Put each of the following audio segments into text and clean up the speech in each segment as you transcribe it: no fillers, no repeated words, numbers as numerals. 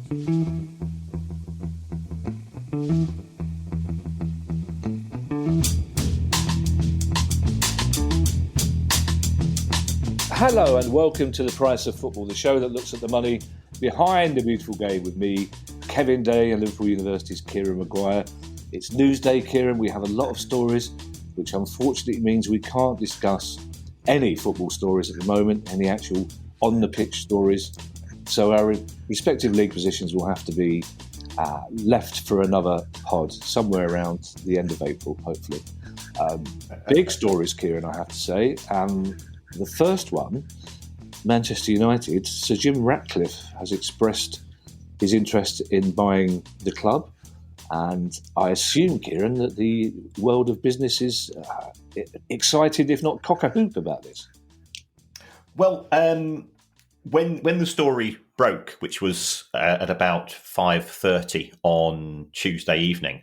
Hello and welcome to The Price of Football, the show that looks at the money behind the beautiful game with me, Kevin Day, and Liverpool University's Kieran Maguire. It's Newsday, Kieran. We have a lot of stories, which unfortunately means we can't discuss any football stories at the moment, any actual on-the-pitch stories. So our respective league positions will have to be left for another pod somewhere around the end of April, hopefully. Big stories, Kieran, I have to say. The first one, Manchester United, Sir Jim Ratcliffe has expressed his interest in buying the club. And I assume, Kieran, that the world of business is excited, if not cock-a-hoop, about this. Well, when the story broke, which was at about 5:30 on Tuesday evening,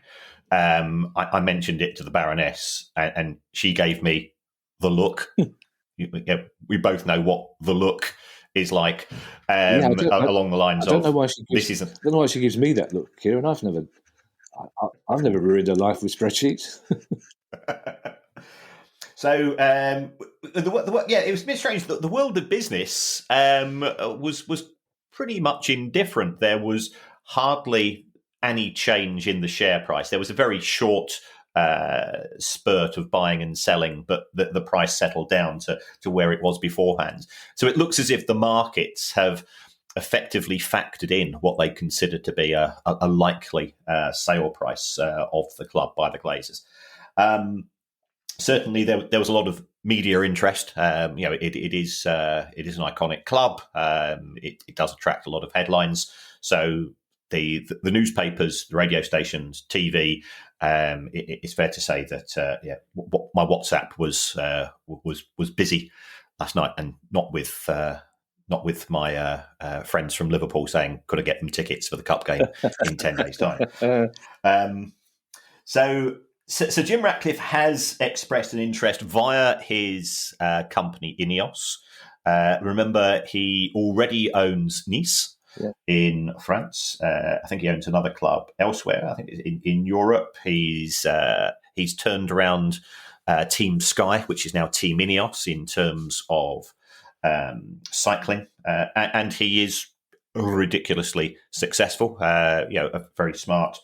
I mentioned it to the Baroness, and she gave me the look. We both know what the look is like, along the lines of. I don't know why she gives me that look, Kieran. I've never ruined her life with spreadsheets. So, it was a bit strange that the world of business was pretty much indifferent. There was hardly any change in the share price. There was a very short spurt of buying and selling, but the price settled down to where it was beforehand. So it looks as if the markets have effectively factored in what they consider to be a likely sale price of the club by the Glazers. Certainly, there was a lot of media interest. It is an iconic club. It does attract a lot of headlines. So the newspapers, the radio stations, TV. It's fair to say that my WhatsApp was busy last night, and not with my friends from Liverpool saying, could I get them tickets for the cup game in 10 days' time? So Jim Ratcliffe has expressed an interest via his company Ineos. Remember, he already owns Nice in France. I think he owns another club elsewhere. I think in Europe. He's turned around Team Sky, which is now Team Ineos, in terms of cycling, and he is ridiculously successful. A very smart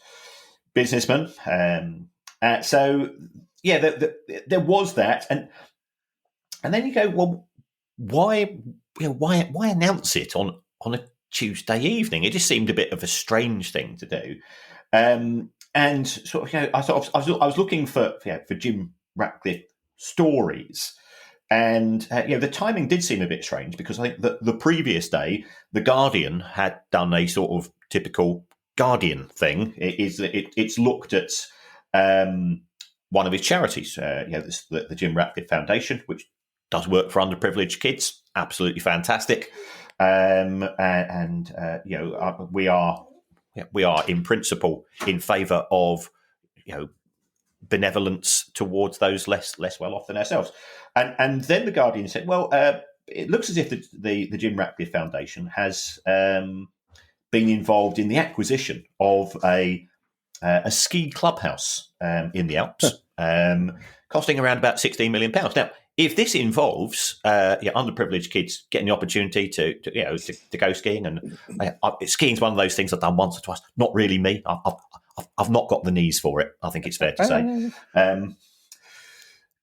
businessman. There was that, and then you go, well, why announce it on a Tuesday evening? It just seemed a bit of a strange thing to do, and sort of, I was looking for Jim Ratcliffe stories. And the timing did seem a bit strange, because I think that the previous day, The Guardian had done a sort of typical Guardian thing. It's looked at one of his charities, the Jim Ratcliffe Foundation, which does work for underprivileged kids. Absolutely fantastic. We are in principle in favour of benevolence towards those less well off than ourselves. And then The Guardian said, well, it looks as if the Jim Ratcliffe Foundation has been involved in the acquisition of a ski clubhouse in the Alps, costing around about £16 million. Now, if this involves underprivileged kids getting the opportunity to go skiing, and skiing is one of those things I've done once or twice. Not really me. I've not got the knees for it, I think it's fair to say.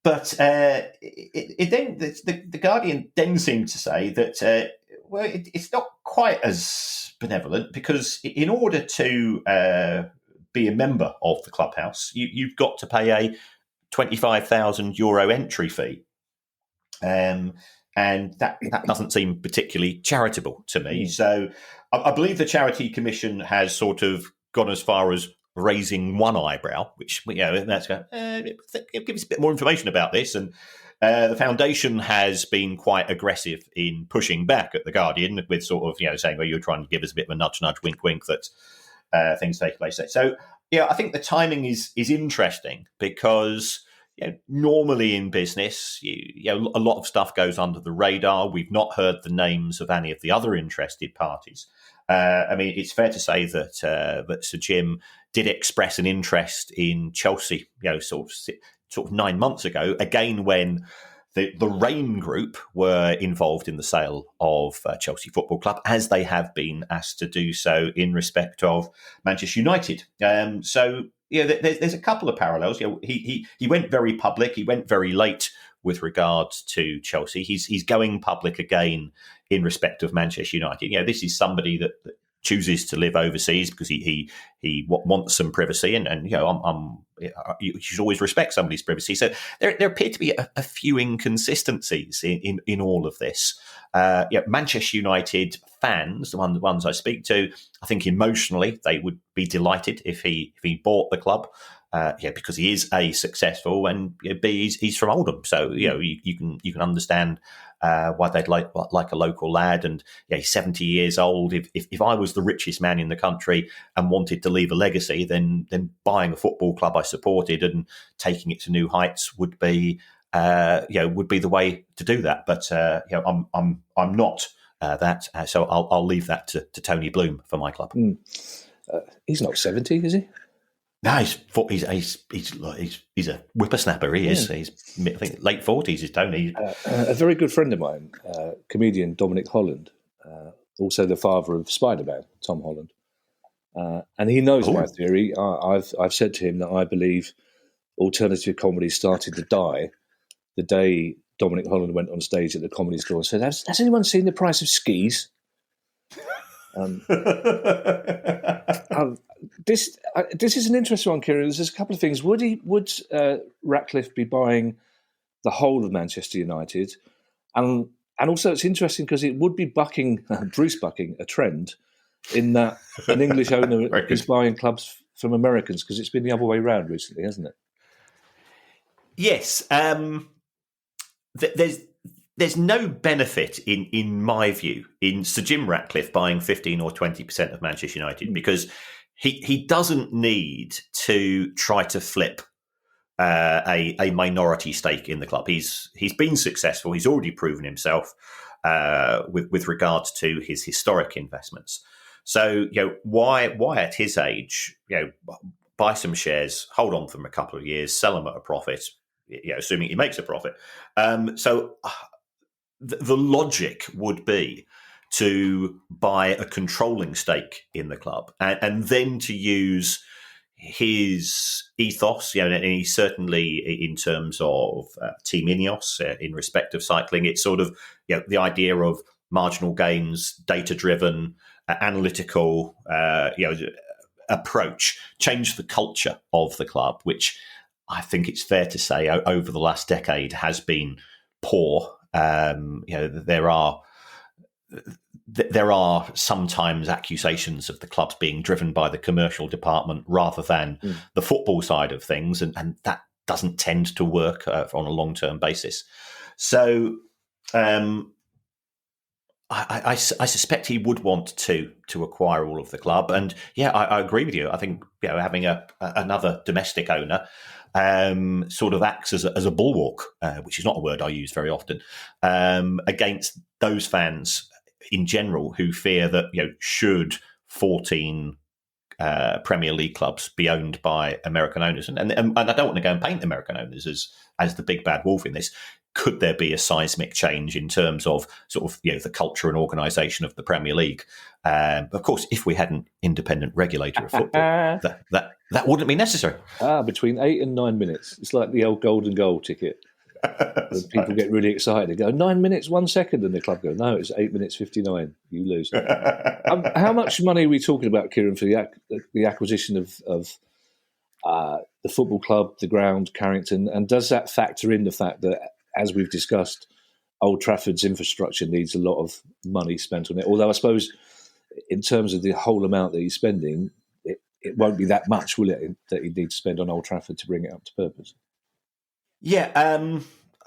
But the Guardian then seemed to say that it's not quite as benevolent, because in order to be a member of the clubhouse, you've got to pay a €25,000 entry fee. And that doesn't seem particularly charitable to me. So I believe the Charity Commission has sort of gone as far as raising one eyebrow, which, that's going, give us a bit more information about this. And the foundation has been quite aggressive in pushing back at the Guardian with sort of, saying, well, you're trying to give us a bit of a nudge, wink, wink, that things take place. So, I think the timing is interesting, because normally in business, a lot of stuff goes under the radar. We've not heard the names of any of the other interested parties. I mean, it's fair to say that that Sir Jim did express an interest in Chelsea, sort of 9 months ago, again when the Rain Group were involved in the sale of Chelsea Football Club, as they have been asked to do so in respect of Manchester United. So there's a couple of parallels. He went very public. He went very late with regards to Chelsea. He's going public again in respect of Manchester United. This is somebody that chooses to live overseas because he wants some privacy, and you should always respect somebody's privacy. So there appear to be a few inconsistencies in all of this. Manchester United fans, the ones I speak to, I think emotionally they would be delighted if he bought the club. Because he is A, successful, and B, he's from Oldham, so you can understand why they'd like a local lad. And he's 70 years old. If I was the richest man in the country and wanted to leave a legacy, then buying a football club I supported and taking it to new heights would be the way to do that. But I'm not that, so I'll leave that to Tony Bloom for my club. He's not 70, is he? No, he's a whippersnapper. He is. He's, I think, late 40s is Tony. A very good friend of mine, comedian Dominic Holland, also the father of Spider-Man, Tom Holland, and he knows my theory. I've said to him that I believe alternative comedy started to die the day Dominic Holland went on stage at the Comedy Store and said, "Has anyone seen The Price of Skis?" This is an interesting one, Kieran. There's a couple of things. Would Ratcliffe be buying the whole of Manchester United? And also it's interesting because it would be Bruce bucking a trend in that an English owner is buying clubs from Americans, because it's been the other way around recently, hasn't it? Yes. There's no benefit, in my view, in Sir Jim Ratcliffe buying 15 or 20% of Manchester United, because he doesn't need to try to flip a minority stake in the club. He's been successful. He's already proven himself with regards to his historic investments. So why at his age buy some shares, hold on for them a couple of years, sell them at a profit, assuming he makes a profit. So the logic would be to buy a controlling stake in the club and then to use his ethos, and he certainly, in terms of Team Ineos, in respect of cycling, it's sort of the idea of marginal gains, data-driven, analytical, approach, change the culture of the club, which I think it's fair to say over the last decade has been poor. There are sometimes accusations of the clubs being driven by the commercial department rather than the football side of things, and that doesn't tend to work on a long-term basis. So I suspect he would want to acquire all of the club, and I agree with you. I think having another domestic owner sort of acts as a bulwark, which is not a word I use very often, against those fans in general who fear that should 14 Premier League clubs be owned by American owners, and I don't want to go and paint American owners as the big bad wolf in this. Could there be a seismic change in terms of sort of the culture and organisation of the Premier League? Of course, if we had an independent regulator of football, that wouldn't be necessary. Between 8 and 9 minutes, it's like the old golden goal ticket. People get really excited. They go 9 minutes, 1 second, and the club go, no, it's 8 minutes 59. You lose. How much money are we talking about, Kieran, for the acquisition of the football club, the ground, Carrington, and does that factor in the fact that, as we've discussed, Old Trafford's infrastructure needs a lot of money spent on it? Although I suppose in terms of the whole amount that he's spending, it won't be that much, will it, that he'd need to spend on Old Trafford to bring it up to purpose? Yeah,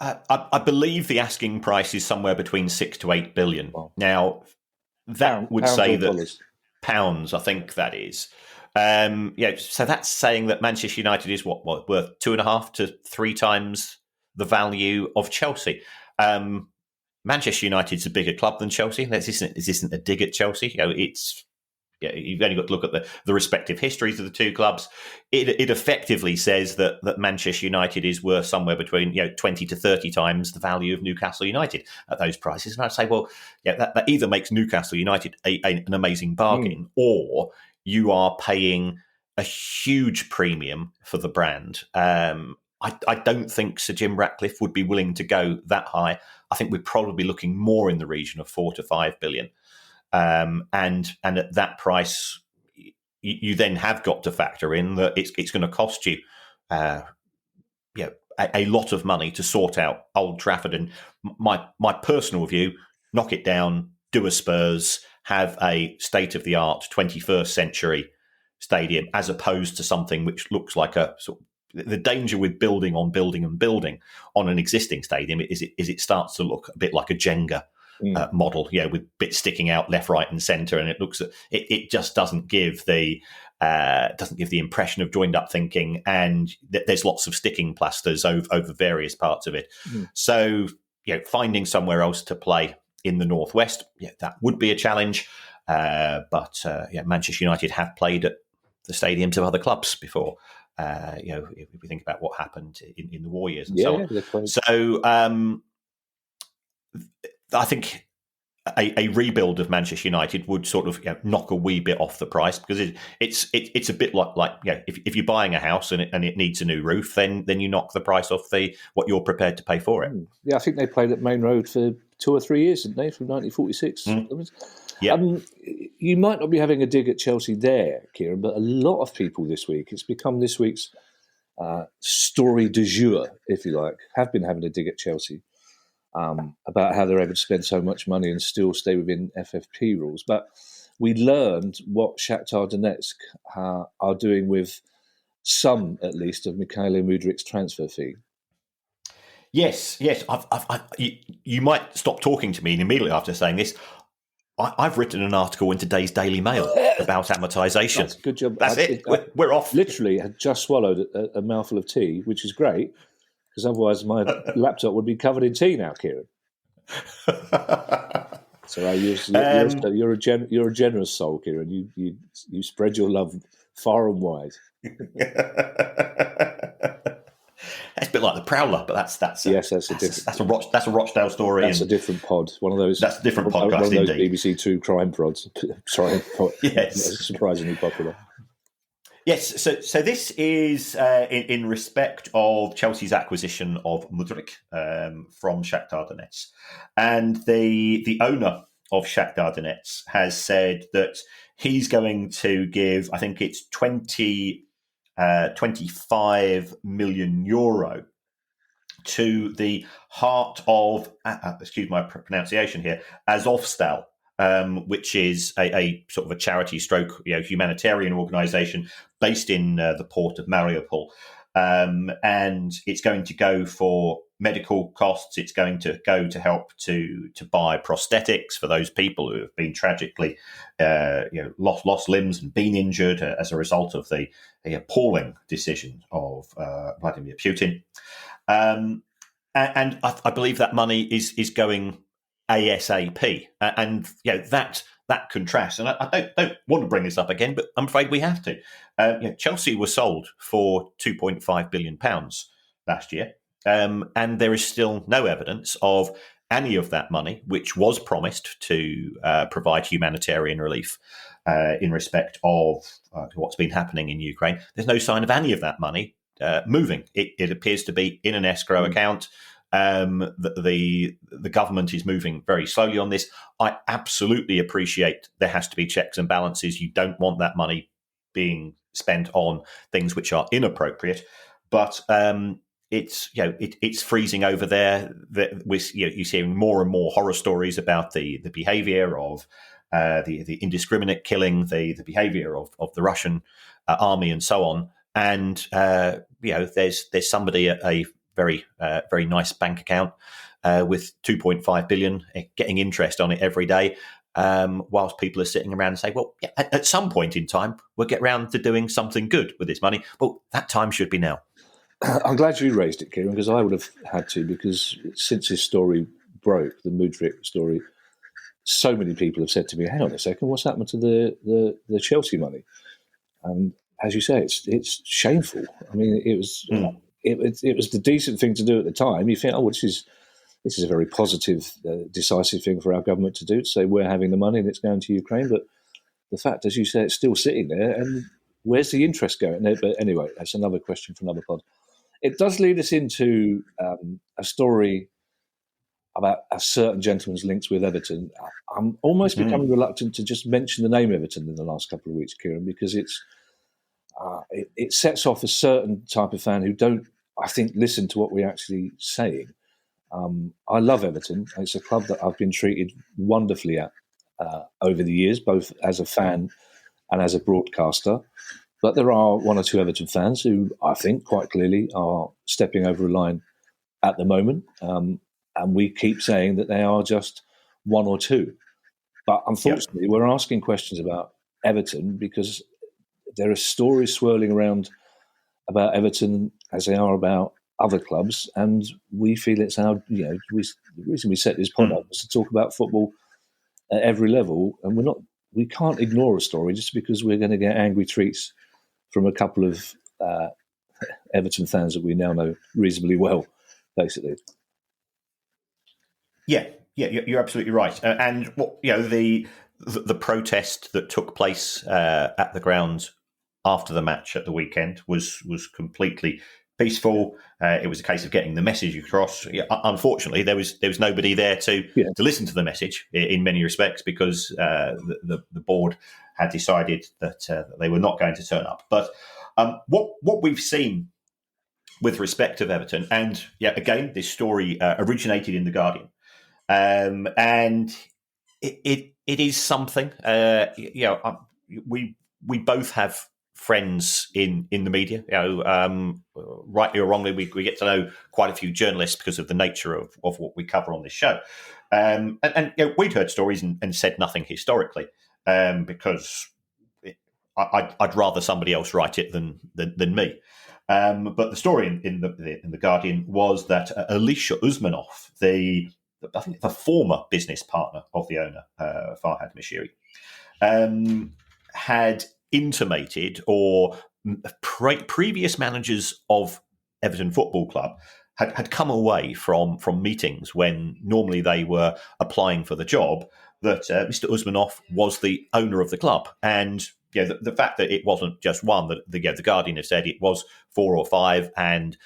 I believe the asking price is somewhere between 6 to 8 billion. Wow. Now, that would say that dollars? Pounds, I think that is. So that's saying that Manchester United is what worth 2.5 to 3 times the value of Chelsea. Manchester United's a bigger club than Chelsea. This isn't a dig at Chelsea. It's Yeah, you've only got to look at the respective histories of the two clubs. It effectively says that Manchester United is worth somewhere between 20 to 30 times the value of Newcastle United at those prices. And I'd say, well, that either makes Newcastle United an amazing bargain, or you are paying a huge premium for the brand. I don't think Sir Jim Ratcliffe would be willing to go that high. I think we're probably looking more in the region of 4 to 5 billion. And at that price, you then have got to factor in that it's going to cost you, a lot of money to sort out Old Trafford. And my personal view: knock it down, do a Spurs, have a state of the art 21st century stadium, as opposed to something which looks like a sort of. The danger with building on building and building on an existing stadium is it starts to look a bit like a Jenga model, with bits sticking out left, right, and centre, and it just doesn't give the impression of joined up thinking, and there's lots of sticking plasters over various parts of it. So finding somewhere else to play in the northwest, that would be a challenge. But Manchester United have played at the stadiums of other clubs before. If we think about what happened in the war years and so on. So I think a rebuild of Manchester United would sort of knock a wee bit off the price, because it's a bit like if you're buying a house and it needs a new roof, then you knock the price off what you're prepared to pay for it. Yeah, I think they played at Main Road for 2 or 3 years, didn't they, from 1946? Yeah. You might not be having a dig at Chelsea there, Kieran, but a lot of people this week, it's become this week's story du jour, if you like, have been having a dig at Chelsea about how they're able to spend so much money and still stay within FFP rules. But we learned what Shakhtar Donetsk are doing with some, at least, of Mikhailo Mudrik's transfer fee. Yes. You might stop talking to me immediately after saying this. I've written an article in today's Daily Mail about amortisation. That's a good job. That's it. We're off. Literally, had just swallowed a mouthful of tea, which is great, because otherwise my laptop would be covered in tea now, Kieran. So you're a generous soul, Kieran. You spread your love far and wide. That's a bit like the Prowler, but that's a Rochdale story. That's a different pod. One of those. That's a different podcast. One of those indeed. BBC Two crime prods. Sorry, yes, surprisingly popular. Yes, so this is in respect of Chelsea's acquisition of Mudryk from Shakhtar Donetsk, and the owner of Shakhtar Donetsk has said that he's going to give, I think it's 25 million euro to the heart of, excuse my pronunciation here, Azovstal, which is a sort of a charity stroke humanitarian organisation based in the port of Mariupol. And it's going to go for medical costs. It's going to go to help to buy prosthetics for those people who have been tragically lost limbs and been injured as a result of the appalling decision of Vladimir Putin. And I believe that money is going ASAP, and that contrasts. And I don't want to bring this up again, but I'm afraid we have to. Chelsea were sold for £2.5 billion last year, and there is still no evidence of any of that money, which was promised to provide humanitarian relief in respect of what's been happening in Ukraine. There's no sign of any of that money moving. It appears to be in an escrow account. The government is moving very slowly on this. I absolutely appreciate there has to be checks and balances. You don't want that money being spent on things which are inappropriate, but it's freezing over there. You're hearing more and more horror stories about the behaviour of the indiscriminate killing, the behaviour of the Russian army, and so on. And there's somebody at a very very nice bank account with 2.5 billion getting interest on it every day, whilst people are sitting around and say, well, at some point in time we'll get round to doing something good with this money. Well, that time should be now. I'm glad you raised it, Kieran, because I would have had to, because since his story broke, the Mudryk story, so many people have said to me, "Hang on a second, what's happened to the Chelsea money?" And as you say, it's shameful. I mean, it was it was the decent thing to do at the time. You think, oh, well, this is a very positive, decisive thing for our government to do, to say we're having the money and it's going to Ukraine. But the fact, as you say, it's still sitting there, and where's the interest going there? But anyway, that's another question for another pod. It does lead us into a story about a certain gentleman's links with Everton. I'm almost becoming reluctant to just mention the name Everton in the last couple of weeks, Kieran, because it sets off a certain type of fan who don't, I think, listen to what we're actually saying. I love Everton. It's a club that I've been treated wonderfully at over the years, both as a fan and as a broadcaster. But there are one or two Everton fans who I think quite clearly are stepping over a line at the moment. And we keep saying that they are just one or two. But unfortunately, we're asking questions about Everton because there are stories swirling around about Everton as they are about other clubs, and we feel it's our, the reason we set this pod up was to talk about football at every level, and we can't ignore a story just because we're going to get angry tweets from a couple of Everton fans that we now know reasonably well, basically. Yeah, you're absolutely right. And what the protest that took place at the ground after the match at the weekend was completely peaceful. It was a case of getting the message across. Unfortunately, there was nobody there to listen to the message in many respects because the board had decided that they were not going to turn up. But what we've seen with respect of Everton, and again, this story originated in the Guardian. And it is something. We both have friends in the media. Rightly or wrongly, we get to know quite a few journalists because of the nature of what we cover on this show. And we'd heard stories and said nothing historically because I'd rather somebody else write it than me. But the story in the Guardian was that Alisher Usmanov, I think the former business partner of the owner, Farhad Moshiri, had intimated, or previous managers of Everton Football Club had come away from meetings when normally they were applying for the job, that Mr. Usmanov was the owner of the club. And the fact that it wasn't just one, that the Guardian has said it was 4 or 5, and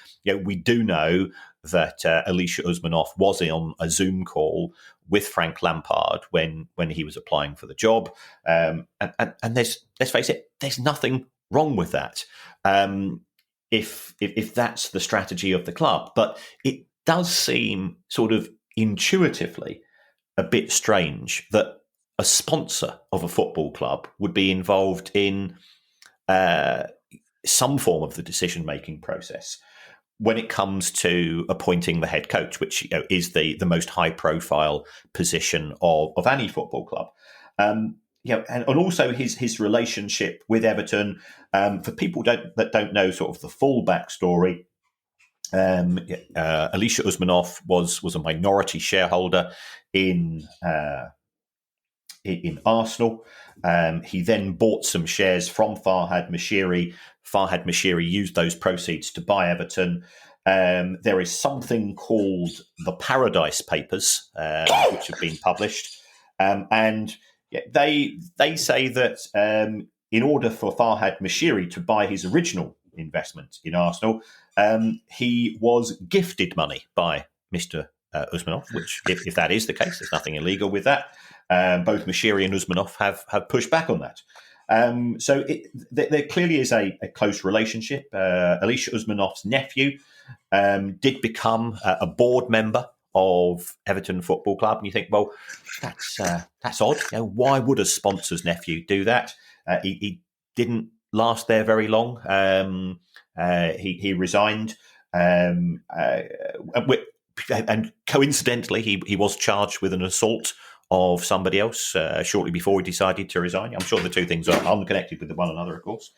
we do know that Alisher Usmanov was on a Zoom call with Frank Lampard when he was applying for the job. And let's face it, there's nothing wrong with that. If that's the strategy of the club, but it does seem sort of intuitively a bit strange that a sponsor of a football club would be involved in some form of the decision-making process when it comes to appointing the head coach, which is the most high-profile position of any football club. And also his relationship with Everton. For people that don't know sort of the full backstory, Alisher Usmanov was a minority shareholder in Arsenal. He then bought some shares from Farhad Moshiri. Farhad Moshiri used those proceeds to buy Everton. There is something called the Paradise Papers, which have been published. And they say that in order for Farhad Moshiri to buy his original investment in Arsenal, he was gifted money by Mr. Usmanov, which, if that is the case, there's nothing illegal with that. Both Moshiri and Usmanov have pushed back on that. So there clearly is a close relationship. Alisher Usmanov's nephew did become a board member of Everton Football Club, and you think, well, that's odd. Why would a sponsor's nephew do that? He didn't last there very long. He resigned, and coincidentally, he was charged with an assault of somebody else shortly before he decided to resign. I'm sure the two things are unconnected with one another, of course.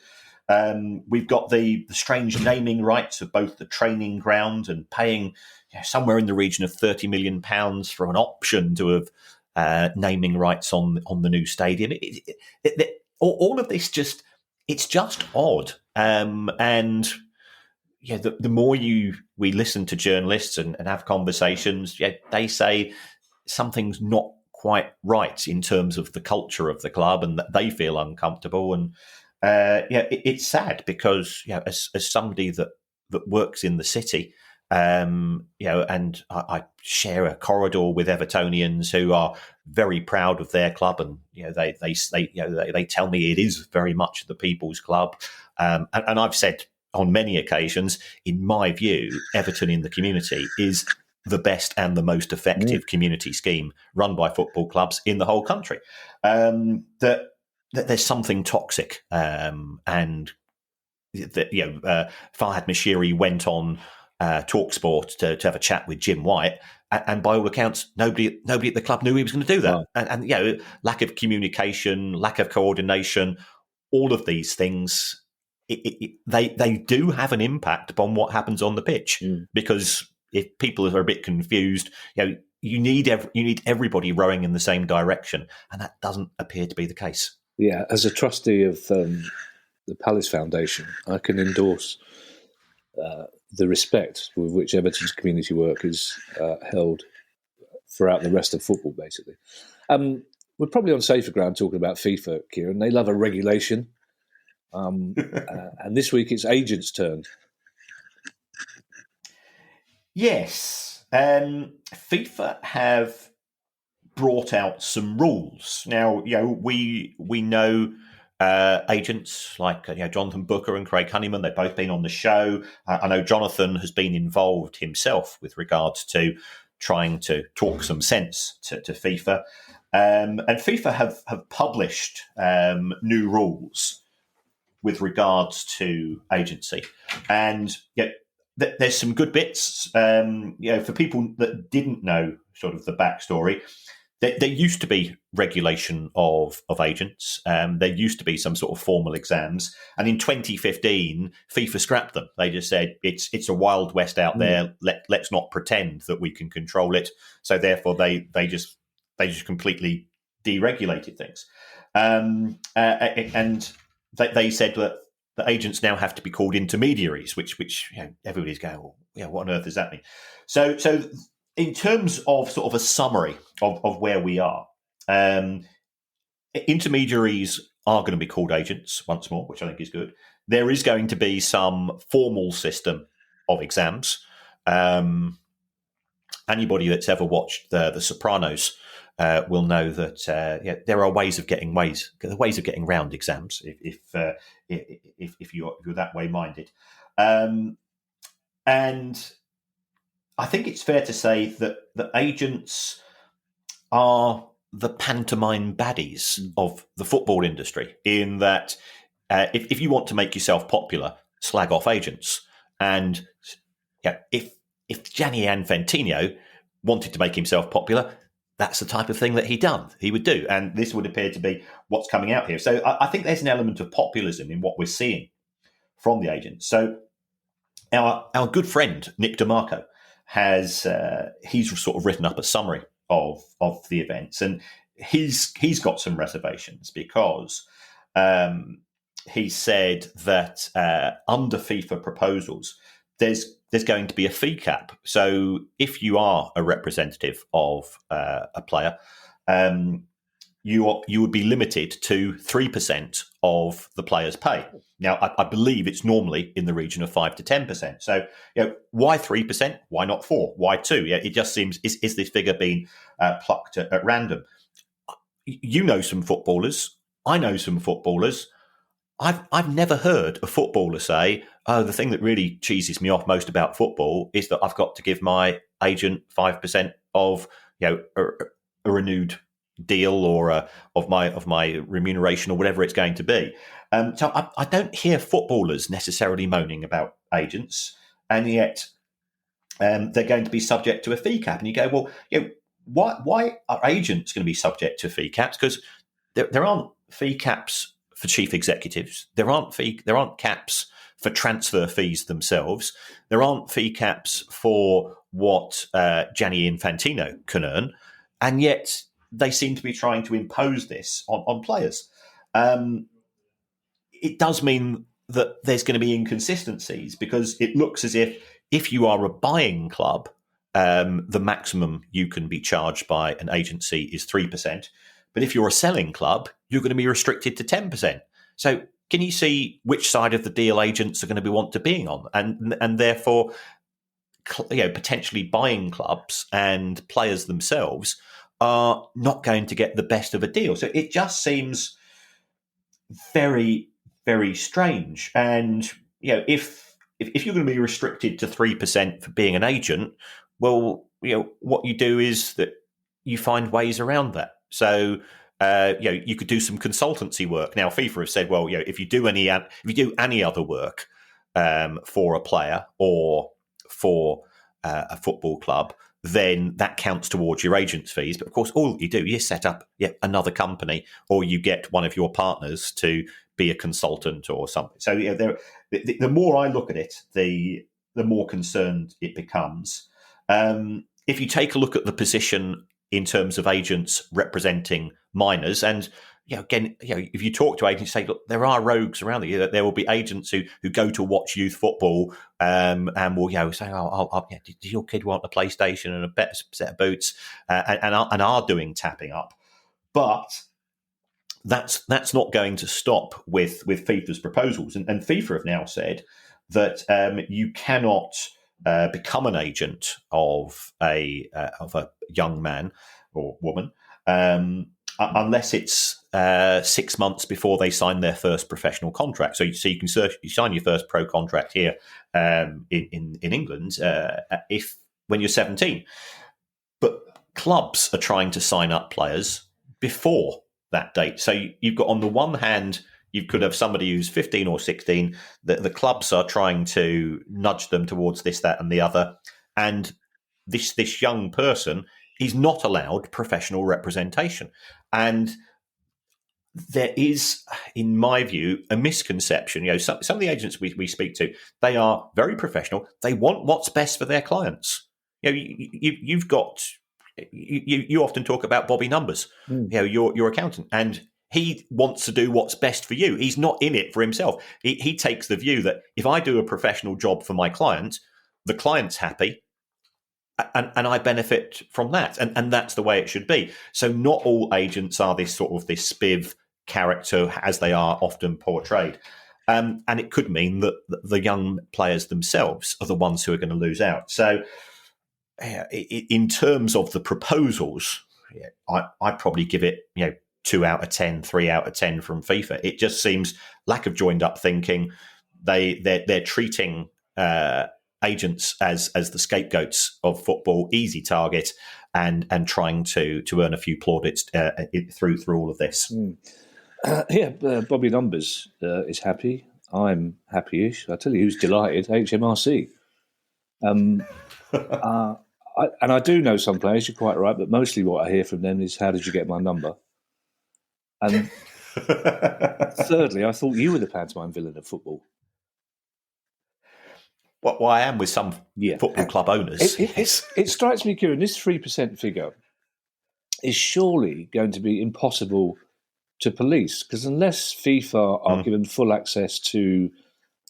We've got the strange naming rights of both the training ground and paying somewhere in the region of £30 million for an option to have naming rights on the new stadium. All of this it's just odd. And yeah, the more we listen to journalists and have conversations, yeah, they say something's not quite right in terms of the culture of the club, and that they feel uncomfortable. And it's sad because as somebody that works in the city, and I share a corridor with Evertonians who are very proud of their club, and they tell me it is very much the people's club, and I've said on many occasions, in my view, Everton in the community is the best and the most effective community scheme run by football clubs in the whole country. That there's something toxic, and that Farhad Mashiri went on TalkSport to have a chat with Jim White, and by all accounts, nobody at the club knew he was going to do that. Right. And lack of communication, lack of coordination, all of these things, they do have an impact upon what happens on the pitch, because if people are a bit confused, you need everybody rowing in the same direction, and that doesn't appear to be the case. Yeah, as a trustee of the Palace Foundation, I can endorse the respect with which Everton's community work is held throughout the rest of football, basically. We're probably on safer ground talking about FIFA, Kieran. They love a regulation. And this week it's agents' turn. Yes. FIFA have brought out some rules. Now, we know agents like Jonathan Booker and Craig Honeyman. They've both been on the show. I know Jonathan has been involved himself with regards to trying to talk some sense to FIFA. And FIFA have published new rules with regards to agency. And there's some good bits. For people that didn't know sort of the backstory, there used to be regulation of agents. There used to be some sort of formal exams. And in 2015, FIFA scrapped them. They just said, it's a wild west out there. Let's not pretend that we can control it. So therefore, they just completely deregulated things. And they said that the agents now have to be called intermediaries, which everybody's going, well, what on earth does that mean? So in terms of sort of a summary of where we are, intermediaries are going to be called agents once more, which I think is good. There is going to be some formal system of exams. Anybody that's ever watched The Sopranos will know that there are ways of getting around exams if you're that way minded, and I think it's fair to say that the agents are the pantomime baddies of the football industry, in that if you want to make yourself popular, slag off agents. And if Gianni Infantino wanted to make himself popular, that's the type of thing that he would do. And this would appear to be what's coming out here. So I think there's an element of populism in what we're seeing from the agents. So our good friend, Nick DeMarco, he's sort of written up a summary of the events. And he's got some reservations because he said that under FIFA proposals, there's going to be a fee cap. So if you are a representative of a player, you would be limited to 3% of the player's pay. Now, I believe it's normally in the region of 5 to 10%. So, why 3%? Why not 4? Why 2? It just seems, is this figure being plucked at random? You know some footballers. I know some footballers. I've never heard a footballer say, "Oh, the thing that really cheeses me off most about football is that I've got to give my agent 5% of a renewed deal or of my remuneration or whatever it's going to be." So I don't hear footballers necessarily moaning about agents, and yet they're going to be subject to a fee cap. And you go, well, why are agents going to be subject to fee caps? Because there aren't fee caps for chief executives. There aren't caps for transfer fees themselves. There aren't fee caps for what Gianni Infantino can earn, and yet they seem to be trying to impose this on players. It does mean that there's going to be inconsistencies, because it looks as if you are a buying club, the maximum you can be charged by an agency is 3%. But if you're a selling club, you're going to be restricted to 10%. So can you see which side of the deal agents are going to want to be on? And therefore, potentially buying clubs and players themselves are not going to get the best of a deal. So it just seems very, very strange. And if you're going to be restricted to 3% for being an agent, well, what you do is that you find ways around that. So you could do some consultancy work. Now, FIFA have said, well, if you do any other work for a player or for a football club, then that counts towards your agent's fees. But of course, all you do is set up another company, or you get one of your partners to be a consultant or something. So the more I look at it, the more concerned it becomes. If you take a look at the position in terms of agents representing minors, and if you talk to agents, say, look, there are rogues around there. There will be agents who go to watch youth football and will say, does your kid want a PlayStation and a better set of boots, and are doing tapping up. But that's not going to stop with FIFA's proposals, and FIFA have now said that you cannot become an agent of a young man or woman unless it's 6 months before they sign their first professional contract. So you can you sign your first pro contract here in England when you're 17. But clubs are trying to sign up players before that date. So you've got, on the one hand, you could have somebody who's 15 or 16. The clubs are trying to nudge them towards this, that, and the other. And this young person is not allowed professional representation. And there is, in my view, a misconception. Some of the agents we speak to, they are very professional. They want what's best for their clients. You've got. You often talk about Bobby Numbers, your accountant, and he wants to do what's best for you. He's not in it for himself. He takes the view that if I do a professional job for my client, the client's happy, and I benefit from that, and that's the way it should be. So not all agents are this spiv character as they are often portrayed, and it could mean that the young players themselves are the ones who are going to lose out. So in terms of the proposals, I'd probably give it 2 out of 10, 3 out of 10 from FIFA. It just seems lack of joined up thinking. They're treating agents as the scapegoats of football, easy target, and trying to earn a few plaudits through all of this. Bobby Numbers is happy. I'm happy-ish. I tell you who's delighted, HMRC. I do know some players, you're quite right, but mostly what I hear from them is, how did you get my number? And thirdly, I thought you were the pantomime villain of football. Well, I am with some football club owners. It strikes me, Kieran, this 3% figure is surely going to be impossible to police, because unless FIFA are given full access to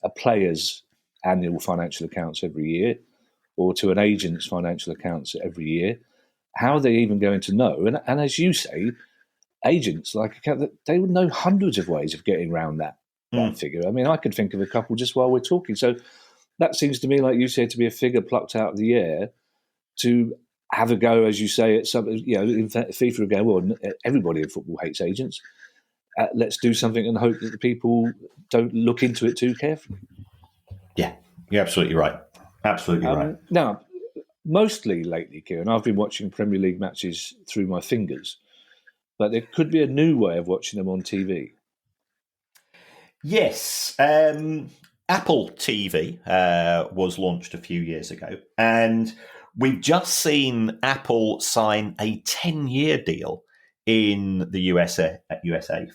a player's annual financial accounts every year, or to an agent's financial accounts every year, how are they even going to know? And as you say, agents, they would know hundreds of ways of getting around that figure. I mean, I could think of a couple just while we're talking. So that seems to me, like you said, to be a figure plucked out of the air to have a go, as you say, at some. In fact, FIFA are going, well, everybody in football hates agents. Let's do something and hope that the people don't look into it too carefully. Yeah, you're absolutely right. Absolutely right. Now, mostly lately, Kieran, I've been watching Premier League matches through my fingers, but there could be a new way of watching them on TV. Yes. Apple TV was launched a few years ago, and we've just seen Apple sign a 10-year deal in the USA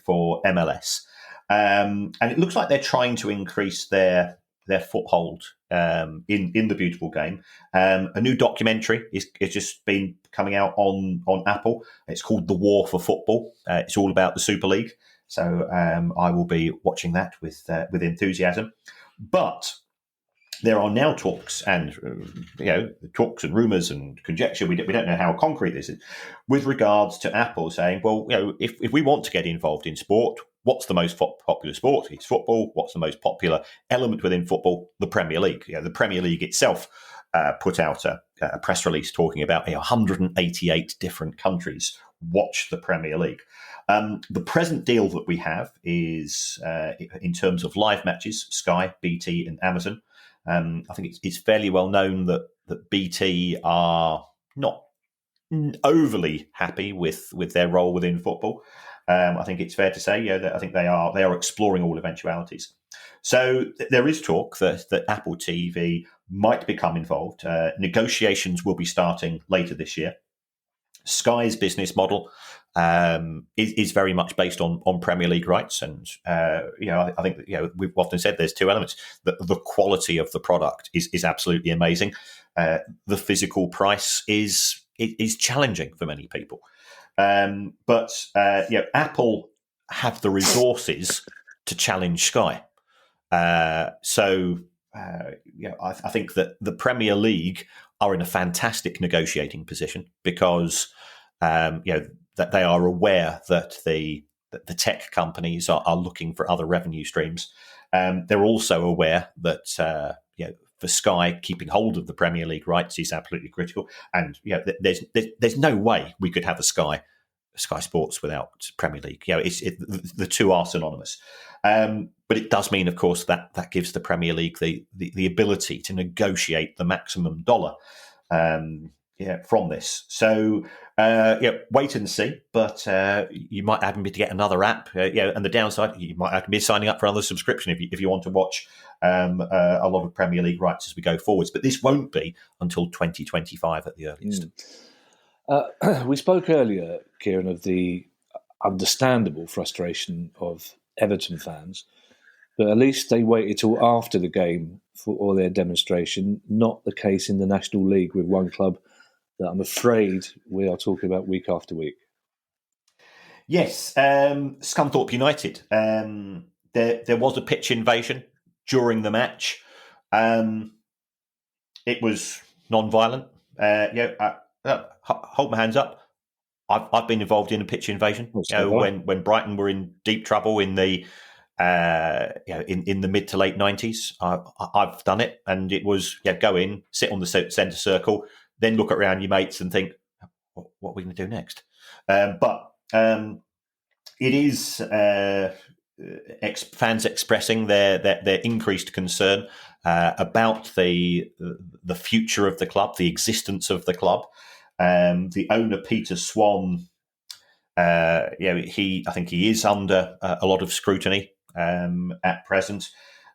for MLS. And it looks like they're trying to increase their foothold in the beautiful game. A new documentary is just been coming out on Apple. It's called The War for Football. It's all about the Super League. So I will be watching that with enthusiasm. But there are now talks and talks and rumours and conjecture. We don't know how concrete this is with regards to Apple saying, well, if we want to get involved in sport, what's the most popular sport? It's football. What's the most popular element within football? The Premier League. The Premier League itself put out a press release talking about 188 different countries watch the Premier League. The present deal that we have is in terms of live matches, Sky, BT, and Amazon. I think it's fairly well known that BT are not overly happy with their role within football. I think it's fair to say, that I think they are exploring all eventualities. So there is talk that Apple TV might become involved. Negotiations will be starting later this year. Sky's business model is very much based on Premier League rights, and I think we've often said there's two elements. The quality of the product is absolutely amazing. The physical price is challenging for many people, but Apple have the resources to challenge Sky. I think that the Premier League are in a fantastic negotiating position because that they are aware that the tech companies are looking for other revenue streams. They're also aware that for Sky, keeping hold of the Premier League rights is absolutely critical. And there's no way we could have a Sky Sports without Premier League. The two are synonymous. But it does mean, of course, that gives the Premier League the ability to negotiate the maximum dollar from this. So wait and see. But you might happen to get another app. And the downside, you might have to be signing up for another subscription if you want to watch a lot of Premier League rights as we go forwards. But this won't be until 2025 at the earliest. We spoke earlier, Kieran, of the understandable frustration of Everton fans, but at least they waited till after the game for all their demonstration. Not the case in the National League with one club that I'm afraid we are talking about week after week. Yes, Scunthorpe United. There was a pitch invasion during the match. It was non-violent. Hold my hands up. I've been involved in a pitch invasion. When Brighton were in deep trouble in the in the mid to late 90s, I've done it, and it was go in, sit on the centre circle, then look around your mates and think, what are we going to do next? But it is fans expressing their increased concern about the future of the club, the existence of the club. The owner, Peter Swan, I think he is under a lot of scrutiny at present,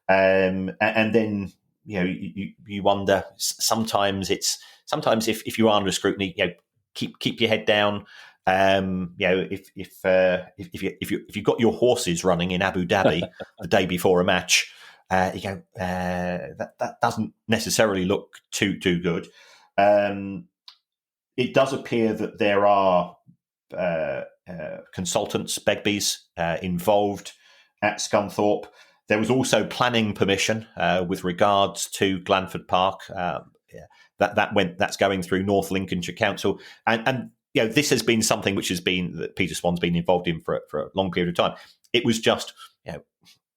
and then you wonder sometimes if you are under scrutiny, keep your head down. If you've got your horses running in Abu Dhabi the day before a match, that doesn't necessarily look too good. It does appear that there are consultants, Begbies, involved at Scunthorpe. There was also planning permission with regards to Glanford Park. That's going through North Lincolnshire Council, and this has been something that Peter Swan's been involved in for a long period of time. It was just I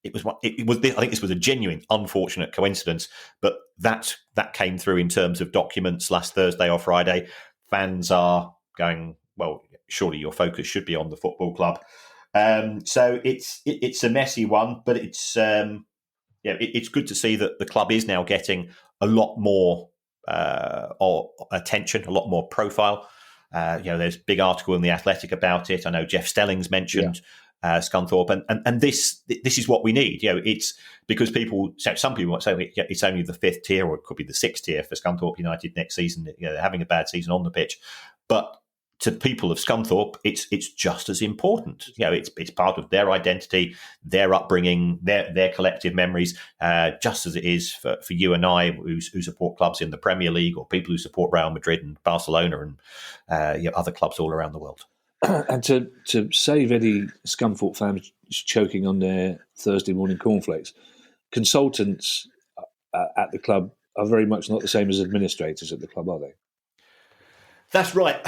think this was a genuine, unfortunate coincidence, but that came through in terms of documents last Thursday or Friday. Fans are going, well, surely your focus should be on the football club. So it's a messy one, but it's good to see that the club is now getting a lot more attention, a lot more profile. There's a big article in The Athletic about it. I know Jeff Stelling's mentioned Scunthorpe, and this is what we need. It's because some people might say it's only the fifth tier, or it could be the sixth tier for Scunthorpe United next season. They're having a bad season on the pitch, but to people of Scunthorpe, it's just as important. It's part of their identity, their upbringing, their collective memories, just as it is for you and I who support clubs in the Premier League, or people who support Real Madrid and Barcelona and other clubs all around the world. And to save any Scunthorpe fans choking on their Thursday morning cornflakes, consultants at the club are very much not the same as administrators at the club, are they? That's right.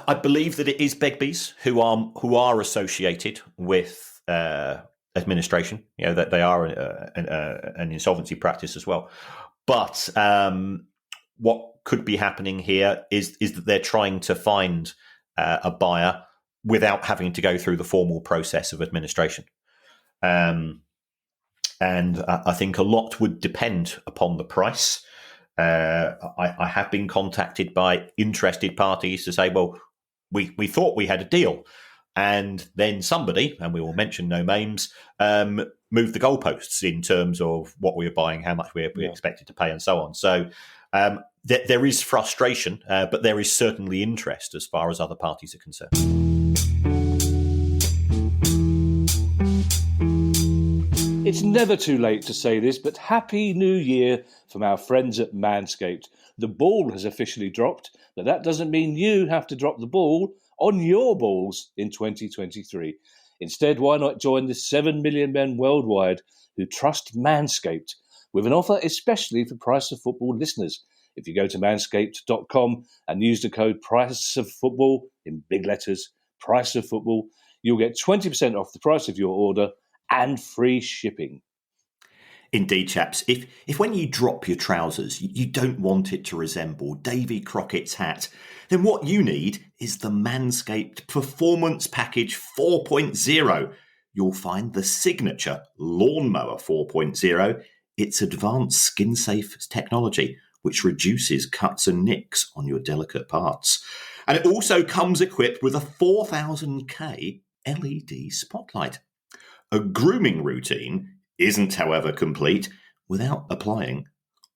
I believe that it is Begbie's who are associated with administration. That they are an insolvency practice as well. But what could be happening here is that they're trying to find a buyer without having to go through the formal process of administration. And I think a lot would depend upon the price. I have been contacted by interested parties to say, well, we thought we had a deal. And then somebody, and we will mention no names, moved the goalposts in terms of what we were buying, how much we expected to pay, and so on. So there is frustration, but there is certainly interest as far as other parties are concerned. It's never too late to say this, but Happy New Year from our friends at Manscaped. The ball has officially dropped, but that doesn't mean you have to drop the ball on your balls in 2023. Instead, why not join the 7 million men worldwide who trust Manscaped with an offer especially for Price of Football listeners. If you go to manscaped.com and use the code Price of Football in big letters, Price of Football, you'll get 20% off the price of your order and free shipping. Indeed, chaps. If when you drop your trousers, you don't want it to resemble Davy Crockett's hat, then what you need is the Manscaped Performance Package 4.0. You'll find the signature Lawnmower 4.0, its advanced skin-safe technology, which reduces cuts and nicks on your delicate parts. And it also comes equipped with a 4000K LED spotlight. A grooming routine isn't, however, complete without applying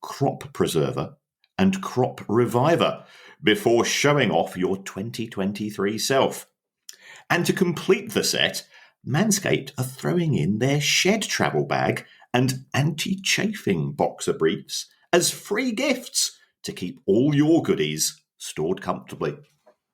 Crop Preserver and Crop Reviver before showing off your 2023 self. And to complete the set, Manscaped are throwing in their shed travel bag and anti-chafing boxer briefs as free gifts to keep all your goodies stored comfortably.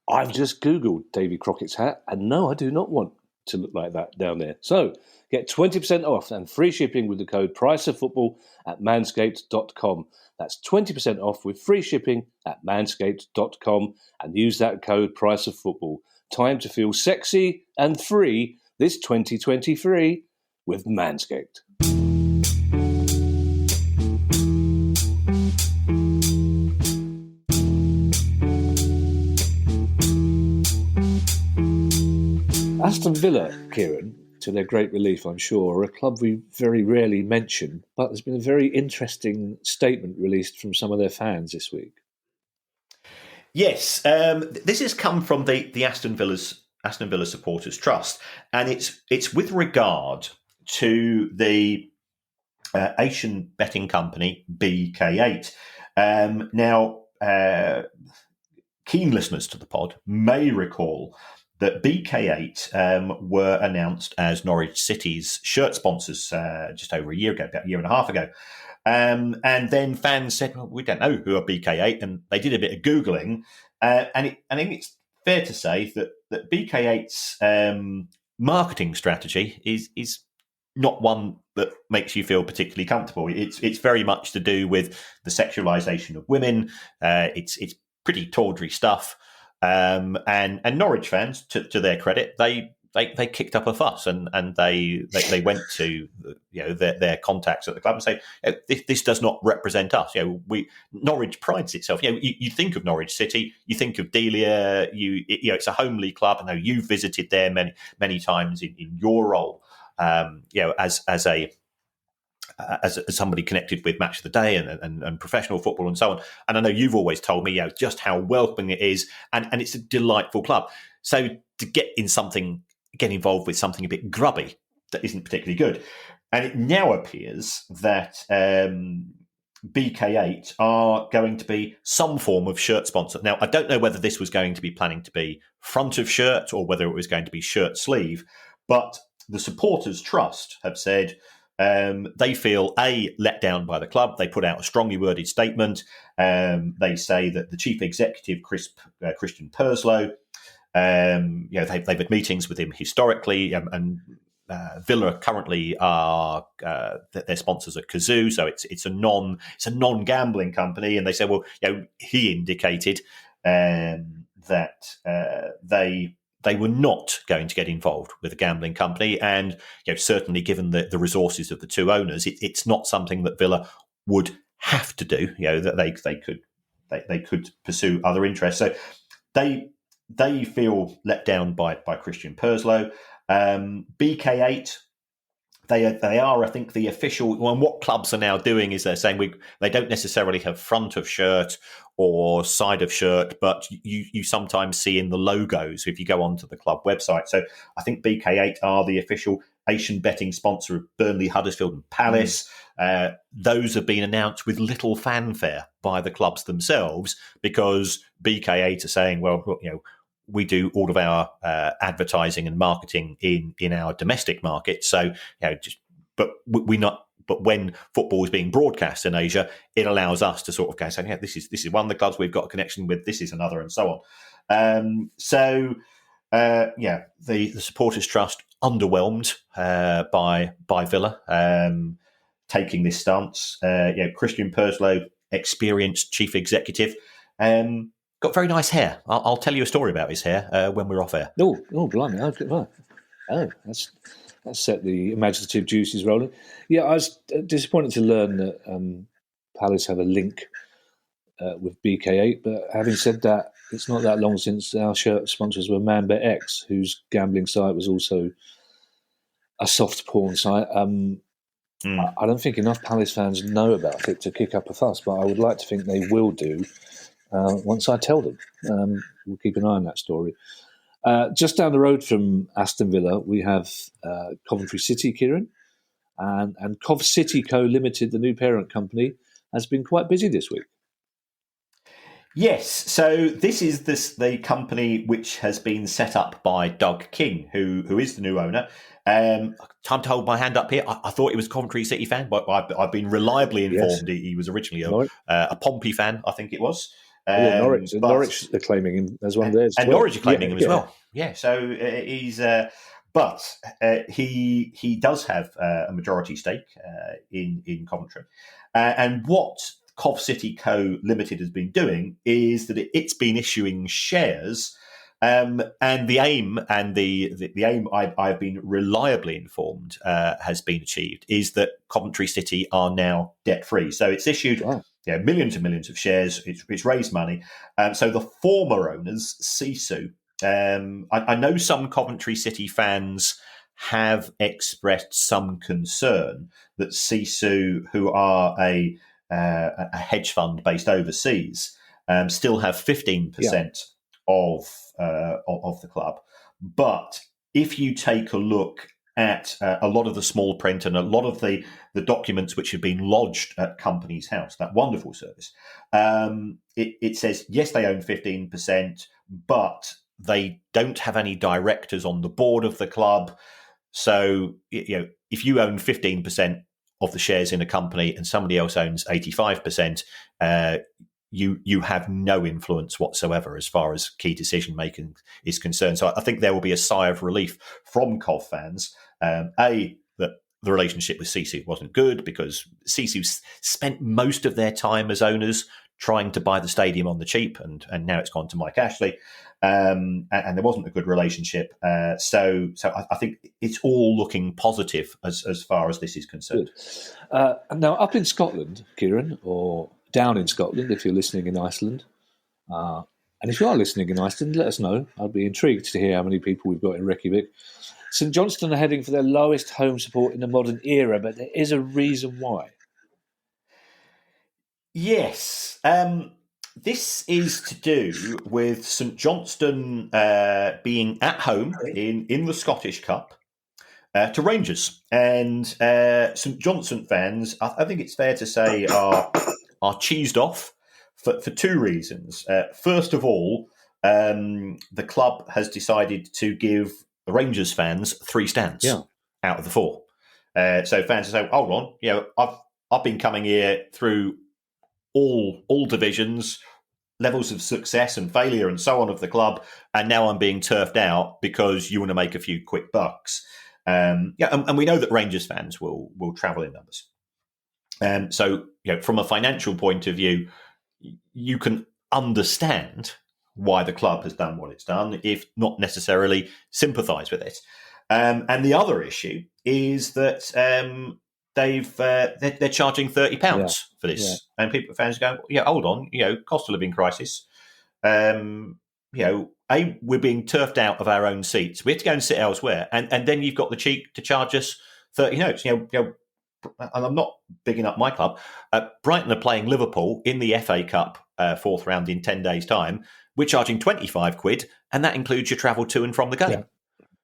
I've just Googled Davy Crockett's hat, and no, I do not want to look like that down there. So get 20% off and free shipping with the code PriceOfFootball at manscaped.com. That's 20% off with free shipping at manscaped.com, and use that code PriceOfFootball. Time to feel sexy and free this 2023 with Manscaped. Aston Villa, Kieran, to their great relief, I'm sure, are a club we very rarely mention, but there's been a very interesting statement released from some of their fans this week. Yes, this has come from the Aston Villa Supporters Trust, and it's with regard to the Asian betting company BK8. Now, keen listeners to the pod may recall that BK8 were announced as Norwich City's shirt sponsors just over a year ago, about a year and a half ago. And then fans said, well, we don't know who are BK8, and they did a bit of Googling. And I think it's fair to say that BK8's marketing strategy is not one that makes you feel particularly comfortable. It's very much to do with the sexualisation of women. It's pretty tawdry stuff. And Norwich fans, to their credit, they kicked up a fuss and they went to their contacts at the club and say, this does not represent us. Norwich prides itself. You think of Norwich City, you think of Delia. It's a homely club. I know you've visited there many times in your role. As somebody connected with Match of the Day and professional football and so on. And I know you've always told me just how welcoming it is, and it's a delightful club. So to get involved with something a bit grubby that isn't particularly good. And it now appears that BK8 are going to be some form of shirt sponsor. Now, I don't know whether this was going to be planning to be front of shirt or whether it was going to be shirt sleeve, but the Supporters Trust have said they feel let down by the club. They put out a strongly worded statement. They say that the chief executive, Christian Perslow, they've had meetings with him historically, and Villa currently are their sponsors are Kazoo, so it's a non gambling company, and they say, well, he indicated that they were not going to get involved with a gambling company, and certainly given the resources of the two owners, it's not something that Villa would have to do. That they could pursue other interests. So they feel let down by Christian Perslow. BK8, they are, I think, the official. Well, and what clubs are now doing is they're saying they don't necessarily have front of shirt or side of shirt, but you sometimes see in the logos if you go onto the club website. So I think BK8 are the official Asian betting sponsor of Burnley, Huddersfield, and Palace. Those have been announced with little fanfare by the clubs themselves because BK8 are saying, well, we do all of our advertising and marketing in our domestic market. So, but when football is being broadcast in Asia, it allows us to sort of go saying, this is one of the clubs we've got a connection with. This is another, and so on. The Supporters Trust underwhelmed by Villa taking this stance. Christian Perslow, experienced chief executive. Got very nice hair. I'll tell you a story about his hair when we're off air. Oh, blimey! That's set the imaginative juices rolling. Yeah, I was disappointed to learn that Palace have a link with BK8. But having said that, it's not that long since our shirt sponsors were ManBetX, whose gambling site was also a soft porn site. I don't think enough Palace fans know about it to kick up a fuss, but I would like to think they will do. Once I tell them. We'll keep an eye on that story. Just down the road from Aston Villa, we have Coventry City, Kieran. And Cov City Co. Limited, the new parent company, has been quite busy this week. Yes, so this is the company which has been set up by Doug King, who is the new owner. Time to hold my hand up here. I thought he was a Coventry City fan, but I've been reliably informed he was originally a Pompey fan, I think it was. Norwich are claiming him as one of theirs. And Norwich are claiming him as well. Yeah, so he's... But he does have a majority stake in Coventry. And what Cov City Co. Limited has been doing is that it's been issuing shares. And the aim I've been reliably informed has been achieved is that Coventry City are now debt-free. So it's issued millions and millions of shares. It's raised money. So the former owners, Sisu, I know some Coventry City fans have expressed some concern that Sisu, who are a hedge fund based overseas, still have 15% of the club. But if you take a look at a lot of the small print and a lot of the documents which have been lodged at Companies House, that wonderful service, it says, yes, they own 15%, but they don't have any directors on the board of the club. So, if you own 15% of the shares in a company and somebody else owns 85%, you have no influence whatsoever as far as key decision making is concerned. So I think there will be a sigh of relief from Cov fans. That the relationship with Sisu wasn't good because Sisu spent most of their time as owners trying to buy the stadium on the cheap, and now it's gone to Mike Ashley, and there wasn't a good relationship. So I think it's all looking positive as far as this is concerned. Now, up in Scotland, Kieran, or down in Scotland, if you're listening in Iceland, and if you are listening in Iceland, let us know. I'd be intrigued to hear how many people we've got in Reykjavik. St Johnstone are heading for their lowest home support in the modern era, but there is a reason why. Yes. This is to do with St Johnstone being at home in the Scottish Cup, to Rangers. And St Johnstone fans, I think it's fair to say, are cheesed off for two reasons. First of all, the club has decided to give the Rangers fans 3 stands out of the 4. So fans are saying, hold on, I've been coming here through all divisions, levels of success and failure and so on of the club, and now I'm being turfed out because you want to make a few quick bucks. And we know that Rangers fans will travel in numbers. So from a financial point of view, you can understand why the club has done what it's done, if not necessarily sympathise with it. And the other issue is that they're charging £30 for this, and fans go, hold on, cost of living crisis. We're being turfed out of our own seats. We have to go and sit elsewhere, and then you've got the cheek to charge us 30 notes. And I'm not bigging up my club. Brighton are playing Liverpool in the FA Cup 4th round in 10 days' time. We're charging £25, and that includes your travel to and from the game. Yeah.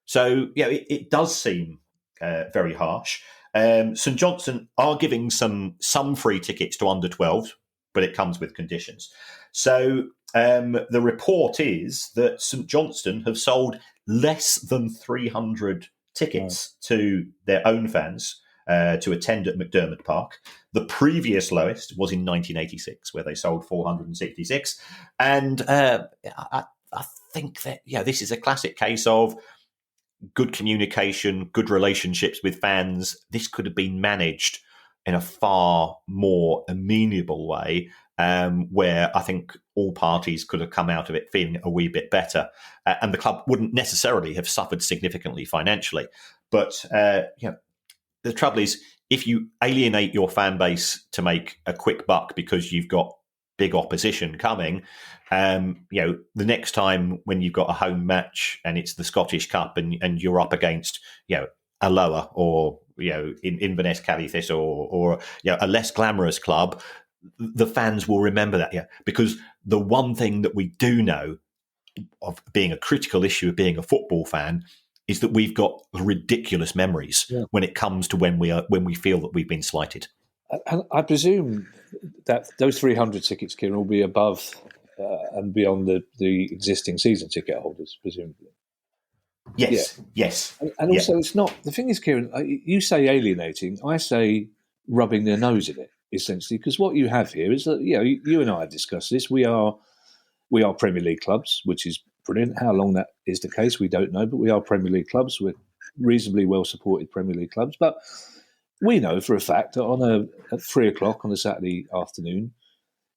So, it does seem very harsh. St Johnstone are giving some free tickets to under 12s, but it comes with conditions. So the report is that St Johnstone have sold less than 300 tickets to their own fans to attend at McDermott Park. The previous lowest was in 1986, where they sold 466. And I think that this is a classic case of good communication, good relationships with fans. This could have been managed in a far more amenable way, where I think all parties could have come out of it feeling a wee bit better. And the club wouldn't necessarily have suffered significantly financially. But the trouble is, if you alienate your fan base to make a quick buck because you've got big opposition coming, the next time when you've got a home match and it's the Scottish Cup and you're up against, a lower or, Inverness Calithis or a less glamorous club, the fans will remember that, because the one thing that we do know of being a critical issue of being a football fan is that we've got ridiculous memories when it comes to when we feel that we've been slighted. I presume that those 300 tickets, Kieran, will be above and beyond the existing season ticket holders, presumably. Yes. And also, it's not... The thing is, Kieran, you say alienating, I say rubbing their nose in it, essentially, because what you have here is that, you and I have discussed this. We are Premier League clubs, which is brilliant. How long that is the case, we don't know, but we are Premier League clubs. We're reasonably well-supported Premier League clubs, but we know for a fact that at 3 o'clock on a Saturday afternoon,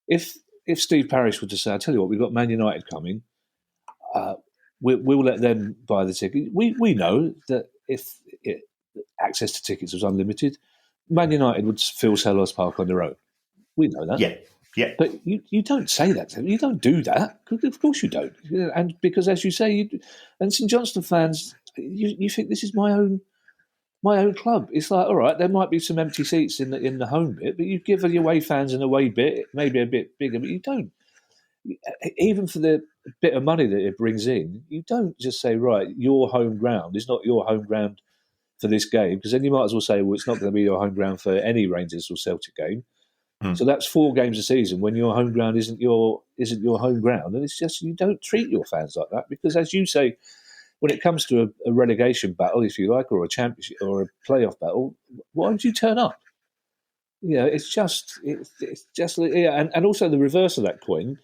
if Steve Parish were to say, "I tell you what, we've got Man United coming, we'll let them buy the ticket." We know that if access to tickets was unlimited, Man United would fill Selhurst Park on their own. We know that. Yeah. But you don't say that. You don't do that. Of course you don't. And because, as you say, and St Johnstone fans, you think this is my own club. It's like, all right, there might be some empty seats in the home bit, but you give the away fans an away bit, maybe a bit bigger, but you don't. Even for the bit of money that it brings in, you don't just say, right, your home ground is not your home ground for this game, because then you might as well say, well, it's not going to be your home ground for any Rangers or Celtic game. So that's 4 games a season when your home ground isn't your home ground, and it's just, you don't treat your fans like that, because, as you say, when it comes to a relegation battle, if you like, or a championship or a playoff battle, why would you turn up? It's just and also the reverse of that coin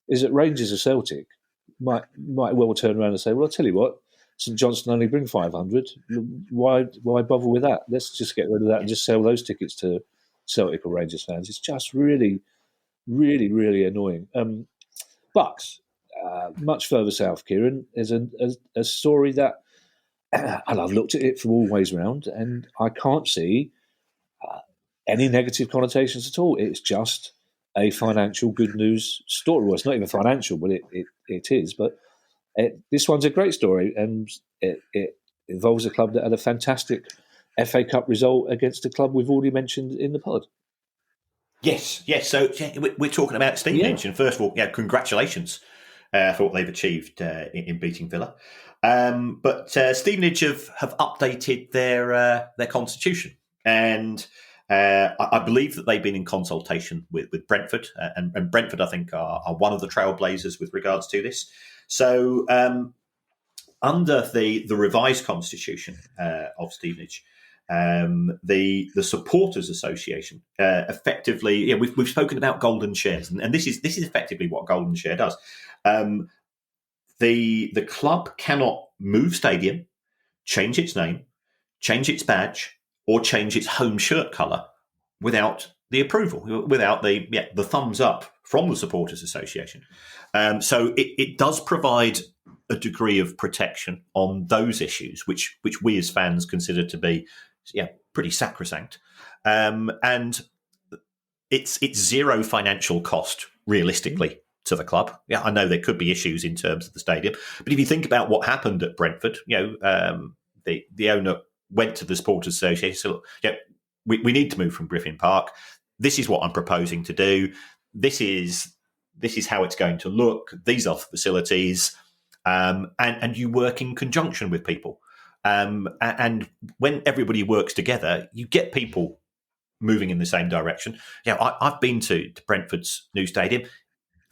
is that Rangers or Celtic might well turn around and say, well, I'll tell you what, St Johnstone only bring 500. Why bother with that? Let's just get rid of that and just sell those tickets to Celtic or Rangers fans. It's just really, really, really annoying. But much further south, Kieran, is a story that, and I've looked at it from all ways round, and I can't see any negative connotations at all. It's just a financial good news story. Well, it's not even financial, but it is. But this one's a great story, and it involves a club that had a fantastic FA Cup result against a club we've already mentioned in the pod. Yes. So we're talking about Stevenage, and first of all, congratulations for what they've achieved in beating Villa. But Stevenage have updated their constitution, and I believe that they've been in consultation with Brentford, and Brentford, I think, are one of the trailblazers with regards to this. So, under the revised constitution of Stevenage, the supporters association effectively, we've spoken about golden shares, and this is effectively what golden share does. The club cannot move stadium, change its name, change its badge, or change its home shirt colour without the approval, without the thumbs up from the supporters association. So it does provide a degree of protection on those issues, which we as fans consider to be pretty sacrosanct, and it's zero financial cost realistically to the club. Yeah, I know there could be issues in terms of the stadium, but if you think about what happened at Brentford, the owner went to the supporters association, so we need to move from Griffin Park. This is what I'm proposing to do. This is how it's going to look. These are facilities. And you work in conjunction with people. And when everybody works together, you get people moving in the same direction. I've been to Brentford's new stadium.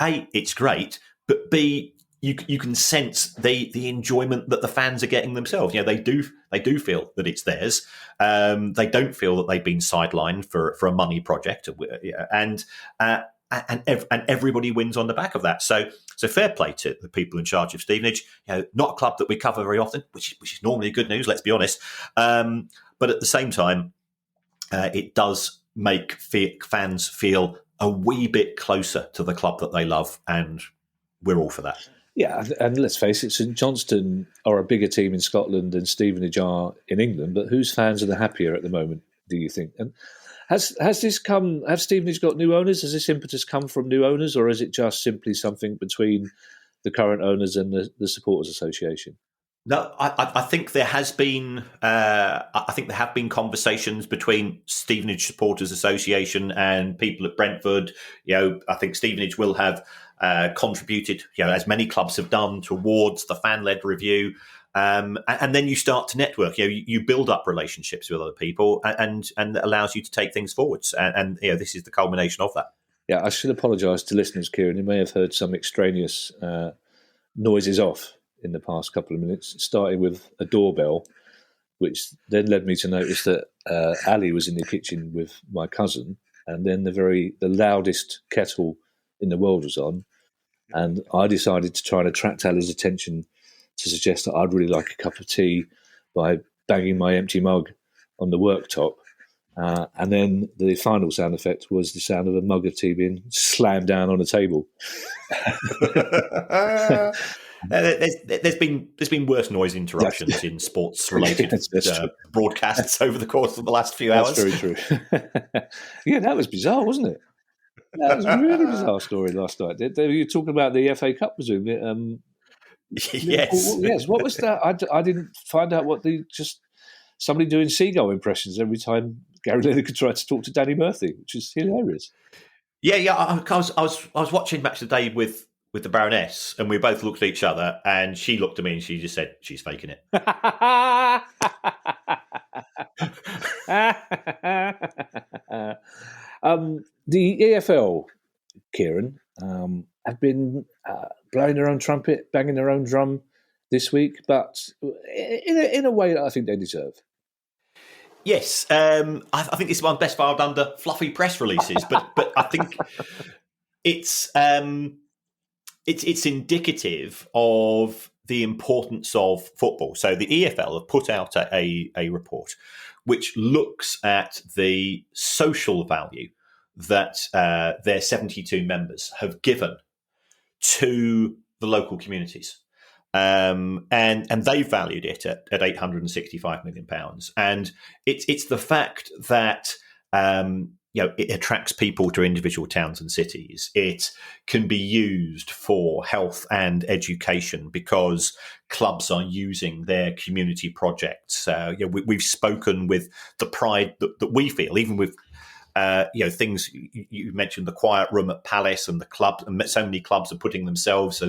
A, it's great, but B, you can sense the enjoyment that the fans are getting themselves. They do feel that it's theirs. They don't feel that they've been sidelined for a money project, and everybody wins on the back of that. So fair play to the people in charge of Stevenage. Not a club that we cover very often, which is normally good news, let's be honest. But at the same time, it does make fans feel a wee bit closer to the club that they love, and we're all for that. Yeah, and let's face it, St Johnstone are a bigger team in Scotland than Stevenage are in England, but whose fans are the happier at the moment, do you think? And have Stevenage got new owners? Has this impetus come from new owners, or is it just simply something between the current owners and the Supporters Association? No, I think there has been. I think there have been conversations between Stevenage Supporters Association and people at Brentford. I think Stevenage will have contributed, as many clubs have done, towards the fan-led review. And then you start to network. You build up relationships with other people, and it allows you to take things forwards. And this is the culmination of that. Yeah, I should apologise to listeners, Kieran. You may have heard some extraneous noises off in the past couple of minutes, starting with a doorbell, which then led me to notice that Ali was in the kitchen with my cousin, and then the loudest kettle in the world was on, and I decided to try and attract Ali's attention to suggest that I'd really like a cup of tea by banging my empty mug on the worktop. And then the final sound effect was the sound of a mug of tea being slammed down on a table. There's been worse noise interruptions in sports related broadcasts over the course of the last few hours. That's very true. Yeah, that was bizarre, wasn't it? That was a really bizarre story last night. You were talking about the FA Cup, presumably. Yes. What was that? I didn't find out just somebody doing seagull impressions every time Gary Lineker tried to talk to Danny Murphy, which is hilarious. Yeah. I was watching Match of the Day with the Baroness, and we both looked at each other, and she looked at me and she just said, "She's faking it." The EFL, Kieran, have been blowing their own trumpet, banging their own drum this week, but in a way that I think they deserve. Yes, I think this is one best filed under fluffy press releases, but I think it's indicative of the importance of football. So the EFL have put out a report which looks at the social value that their 72 members have given to the local communities. And they valued it at £865 million. And it's the fact that it attracts people to individual towns and cities. It can be used for health and education because clubs are using their community projects. We've spoken with the pride that we feel, even with things you mentioned, the quiet room at Palace and the club, and so many clubs are putting themselves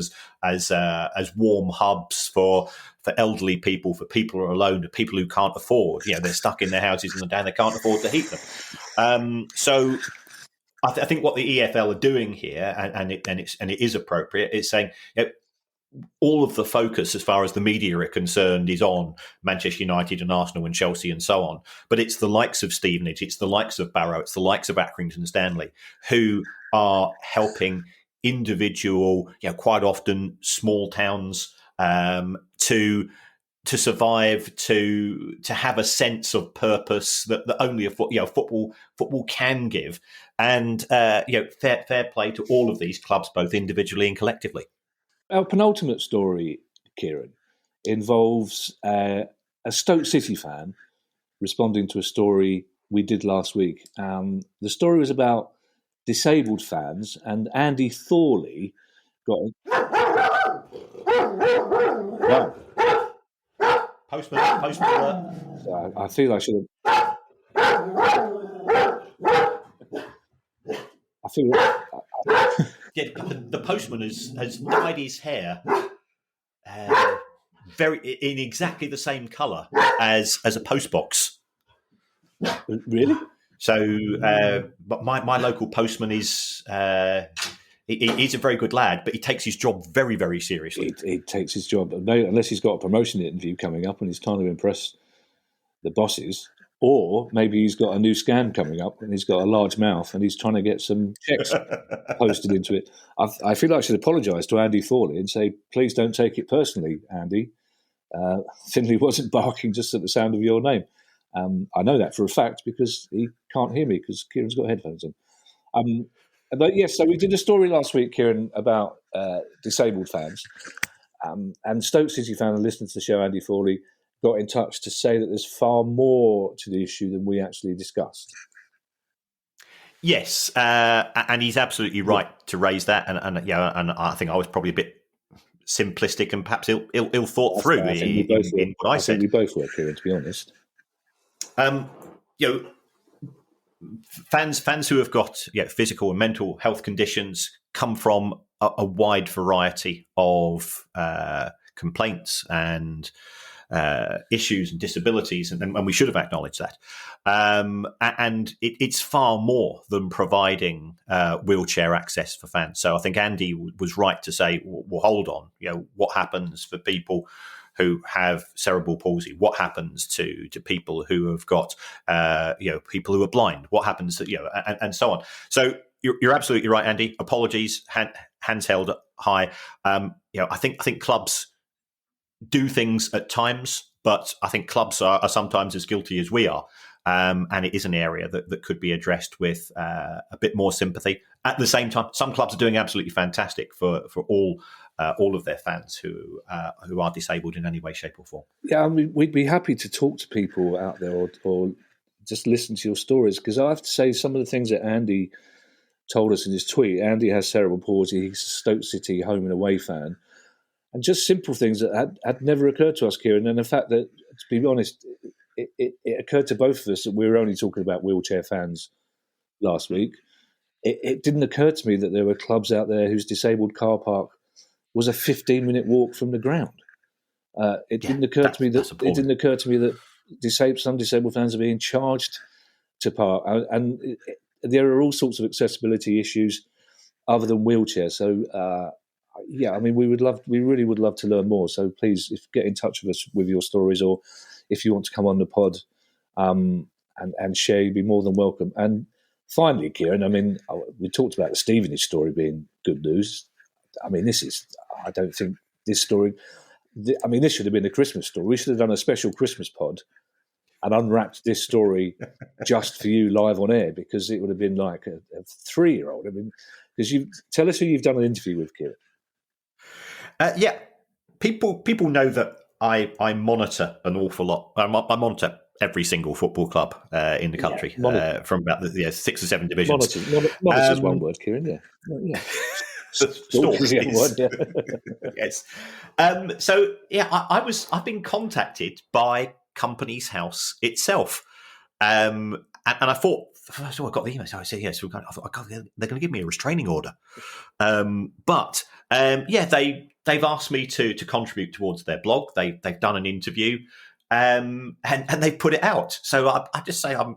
as warm hubs for elderly people, for people who are alone, for people who can't afford. They're stuck in their houses and they can't afford to heat them. So I think what the EFL are doing here, and it is appropriate, is saying, all of the focus, as far as the media are concerned, is on Manchester United and Arsenal and Chelsea and so on. But it's the likes of Stevenage, it's the likes of Barrow, it's the likes of Accrington Stanley who are helping individual, quite often small towns to survive, to have a sense of purpose that only football can give. And fair play to all of these clubs, both individually and collectively. Our penultimate story, Kieran, involves a Stoke City fan responding to a story we did last week. The story was about disabled fans, and Andy Thorley got... Wow. Postman alert. I feel I should have... I feel... The postman has dyed his hair in exactly the same colour as a postbox. Really? So, but my local postman is he's a very good lad, but he takes his job very, very seriously. He takes his job, unless he's got a promotion interview coming up and he's trying to impress the bosses. Or maybe he's got a new scam coming up and he's got a large mouth and he's trying to get some checks posted into it. I feel I should apologise to Andy Thorley and say, please don't take it personally, Andy. Finley wasn't barking just at the sound of your name. I know that for a fact because he can't hear me because Kieran's got headphones on. But yes, so we did a story last week, Kieran, about disabled fans. And Stoke City fan and listener to the show, Andy Thorley, got in touch to say that there's far more to the issue than we actually discussed. Yes, and he's absolutely right to raise that, and I think I was probably a bit simplistic and perhaps ill thought through in what I said. I think we both were, Kieran, to be honest. Fans who have got physical and mental health conditions come from a wide variety of complaints and issues and disabilities, and we should have acknowledged that. And it's far more than providing wheelchair access for fans. So I think Andy was right to say, well, hold on, what happens for people who have cerebral palsy? What happens to people who have got, people who are blind? What happens to, and so on. So you're absolutely right, Andy. Apologies, hands held high. I think clubs do things at times, but I think clubs are sometimes as guilty as we are. And it is an area that could be addressed with a bit more sympathy. At the same time, some clubs are doing absolutely fantastic for all of their fans who are disabled in any way, shape or form. Yeah, I mean, we'd be happy to talk to people out there or just listen to your stories, because I have to say some of the things that Andy told us in his tweet. Andy has cerebral palsy. He's a Stoke City home and away fan. And just simple things that had never occurred to us, Kieran. And the fact that, to be honest, it occurred to both of us that we were only talking about wheelchair fans last week. It didn't occur to me that there were clubs out there whose disabled car park was a 15-minute walk from the ground. It didn't occur to me that some disabled fans are being charged to park. And there are all sorts of accessibility issues other than wheelchairs. So, I mean, we really would love to learn more. So please, get in touch with us with your stories, or if you want to come on the pod and share, you'd be more than welcome. And finally, Kieran, I mean, we talked about the Stevenage story being good news. I mean, I don't think this story, this should have been a Christmas story. We should have done a special Christmas pod and unwrapped this story just for you live on air, because it would have been like a 3-year-old. I mean, because tell us who you've done an interview with, Kieran. People know that I monitor an awful lot. I monitor every single football club in the country from about the 6 or 7 divisions. Monitor is one word, Kieran. Yeah. Stalk is one, yeah. Yes. I've been contacted by Companies House itself, and I thought first of all, I got the email. So I said, yes. I thought, God, they're going to give me a restraining order. But they've asked me to contribute towards their blog. They've done an interview, and they've put it out. So I just say I'm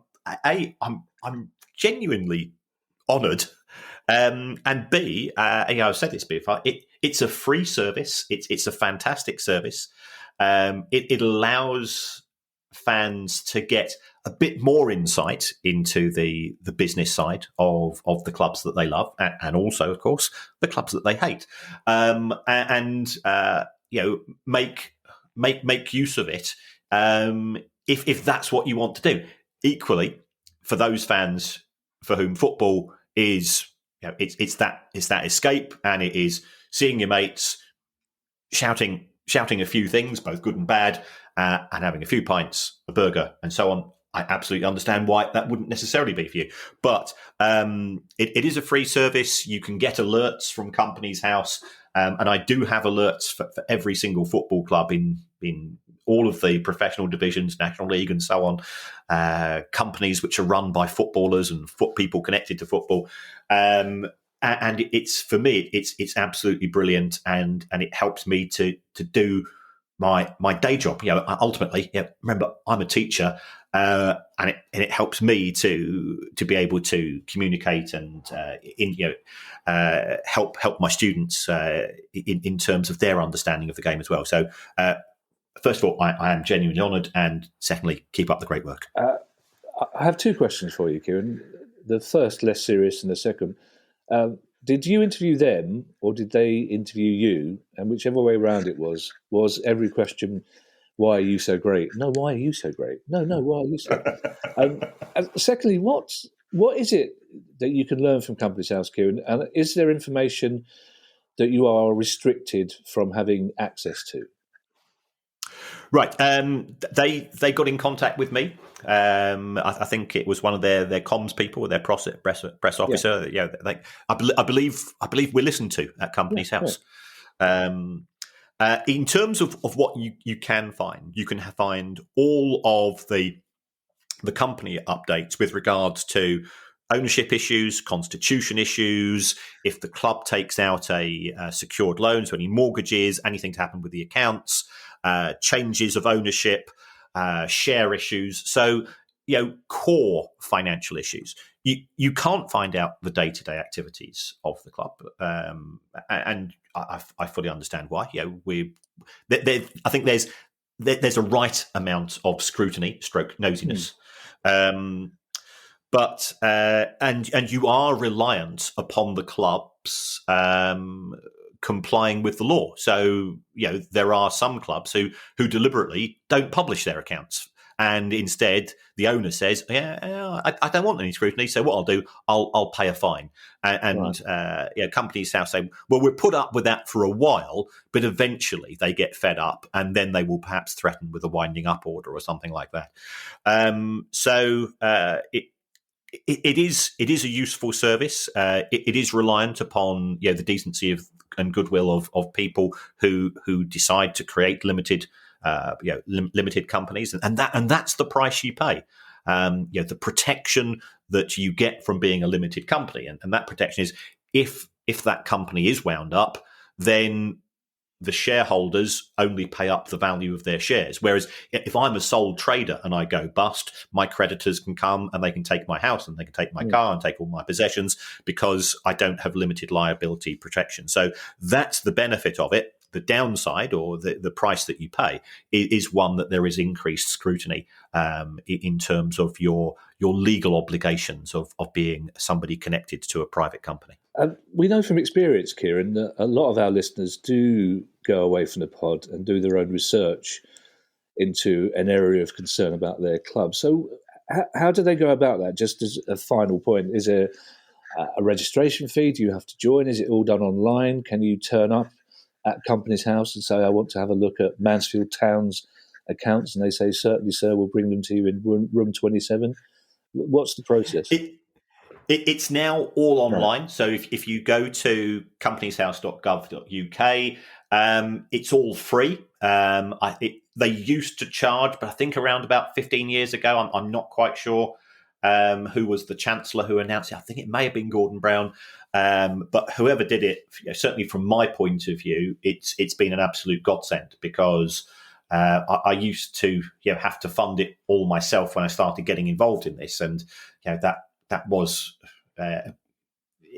genuinely honoured. And B, I've said this before. It's a free service. It's a fantastic service. It allows fans to get a bit more insight into the business side of the clubs that they love, and also, of course, the clubs that they hate, make use of it if that's what you want to do. Equally, for those fans for whom football is, it's that escape, and it is seeing your mates, shouting a few things, both good and bad, and having a few pints, a burger, and so on. I absolutely understand why that wouldn't necessarily be for you. But it is a free service. You can get alerts from Companies House, and I do have alerts for every single football club in all of the professional divisions, National League, and so on. Companies which are run by footballers and people connected to football. And it's, for me, it's absolutely brilliant, and it helps me to do my day job. Ultimately, remember, I'm a teacher, and it helps me to be able to communicate and help my students in terms of their understanding of the game as well. So, first of all, I am genuinely honoured, and secondly, keep up the great work. I have two questions for you, Kieran. The first, less serious than the second. Did you interview them, or did they interview you? And whichever way around it was every question, why are you so great? No, why are you so great? No, why are you so great? And secondly, what is it that you can learn from Companies House, Kieran? And is there information that you are restricted from having access to? Right. They got in contact with me. I think it was one of their comms people, their press officer. Yeah. I believe we're listened to at Companies House. Yeah. In terms of what you can find, you can find all of the company updates with regards to ownership issues, constitution issues, if the club takes out a secured loan, so any mortgages, anything to happen with the accounts, changes of ownership, share issues. So, core financial issues. You can't find out the day-to-day activities of the club, and I fully understand why. I think there's a right amount of scrutiny, stroke nosiness. But you are reliant upon the clubs complying with the law. So there are some clubs who deliberately don't publish their accounts, and instead the owner says, I don't want any scrutiny. So what I'll do, I'll pay a fine. And right. Companies now say, well, we'll put up with that for a while, but eventually they get fed up, and then they will perhaps threaten with a winding up order or something like that. It is a useful service. It is reliant upon the decency and goodwill of people who decide to create limited companies, and that's the price you pay. The protection that you get from being a limited company, and that protection is if that company is wound up, then the shareholders only pay up the value of their shares. Whereas if I'm a sole trader and I go bust, my creditors can come and they can take my house and they can take my car and take all my possessions, because I don't have limited liability protection. So that's the benefit of it. The downside, or the price that you pay, is one that there is increased scrutiny in terms of your legal obligations of being somebody connected to a private company. We know from experience, Kieran, that a lot of our listeners do go away from the pod and do their own research into an area of concern about their club. So how do they go about that? Just as a final point, is there a registration fee? Do you have to join? Is it all done online? Can you turn up at Companies House and say, I want to have a look at Mansfield Town's accounts? And they say, certainly, sir, we'll bring them to you in room 27. What's the process? It's now all online. Right. So if you go to companieshouse.gov.uk, it's all free. They used to charge, but I think around about 15 years ago, I'm not quite sure. who was the chancellor who announced it. I think it may have been Gordon Brown, but whoever did it, certainly from my point of view, it's been an absolute godsend, because I used to have to fund it all myself when I started getting involved in this, and that was.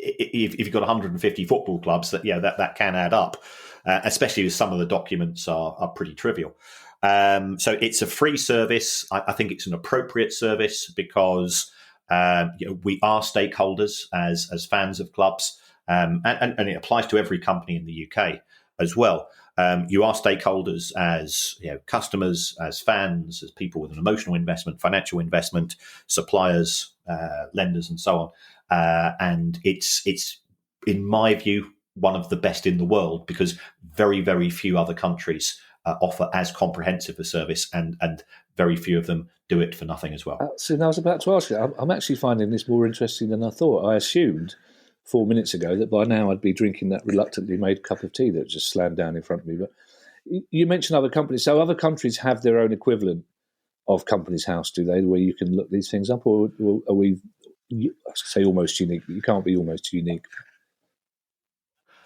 If you've got 150 football clubs, that can add up, especially as some of the documents are pretty trivial. So it's a free service. I think it's an appropriate service because we are stakeholders as fans of clubs, and it applies to every company in the UK as well. You are stakeholders as customers, as fans, as people with an emotional investment, financial investment, suppliers, lenders, and so on. And it's in my view one of the best in the world, because very, very few other countries offer as comprehensive a service, and very few of them do it for nothing as well. So I was about to ask you, I'm actually finding this more interesting than I thought. I assumed 4 minutes ago that by now I'd be drinking that reluctantly made cup of tea that just slammed down in front of me. But you mentioned other companies. So other countries have their own equivalent of Companies House, do they, where you can look these things up? Or are we, I say almost unique, but you can't be almost unique?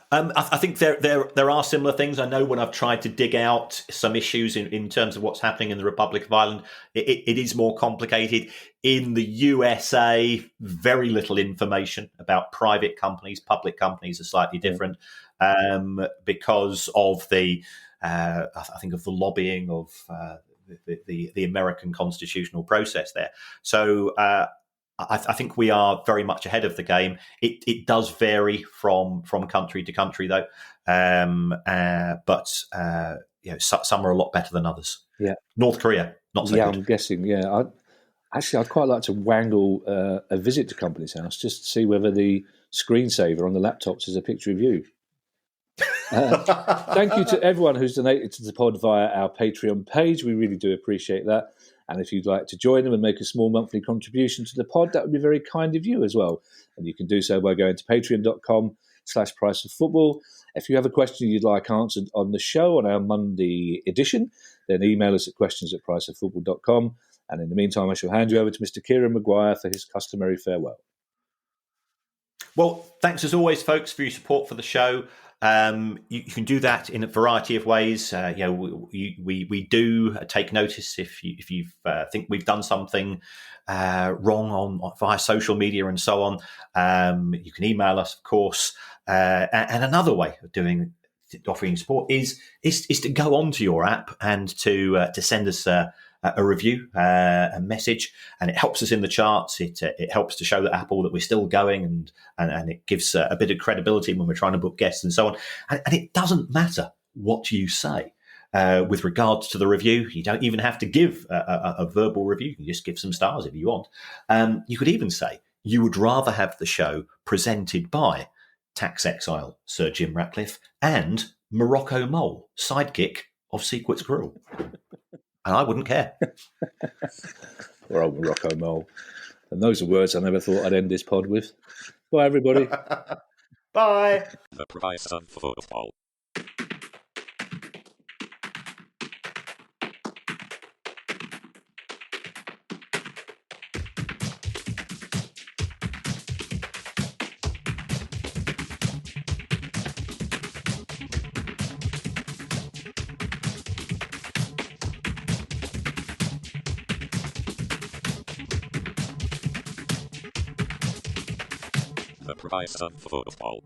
I think there are similar things. I know when I've tried to dig out some issues in terms of what's happening in the Republic of Ireland, it is more complicated. In the USA, very little information about private companies. Public companies are slightly different because of the I think of the lobbying of the American constitutional process there. So I think we are very much ahead of the game. It does vary from country to country, though, but some are a lot better than others. Yeah, North Korea, not so good. I'm guessing. Yeah, I'd quite like to wangle a visit to Companies House just to see whether the screensaver on the laptops is a picture of you. Thank you to everyone who's donated to the pod via our Patreon page. We really do appreciate that. And if you'd like to join them and make a small monthly contribution to the pod, that would be very kind of you as well. And you can do so by going to patreon.com/priceoffootball. If you have a question you'd like answered on the show on our Monday edition, then email us at questions@priceoffootball.com. And in the meantime, I shall hand you over to Mr. Kieran Maguire for his customary farewell. Well, thanks as always, folks, for your support for the show. You can do that in a variety of ways. We do take notice if you think we've done something wrong via social media and so on. You can email us, of course. And another way of offering support is to go onto your app and to send us a review, a message, and it helps us in the charts. It helps to show that Apple that we're still going, and it gives a bit of credibility when we're trying to book guests and so on. And it doesn't matter what you say with regards to the review. You don't even have to give a verbal review. You can just give some stars if you want. You could even say you would rather have the show presented by tax exile Sir Jim Ratcliffe and Morocco Mole, sidekick of Sequit's Gruel. And I wouldn't care. Poor old Morocco Mole. And those are words I never thought I'd end this pod with. Bye, everybody. Bye. The price of football. The price of football.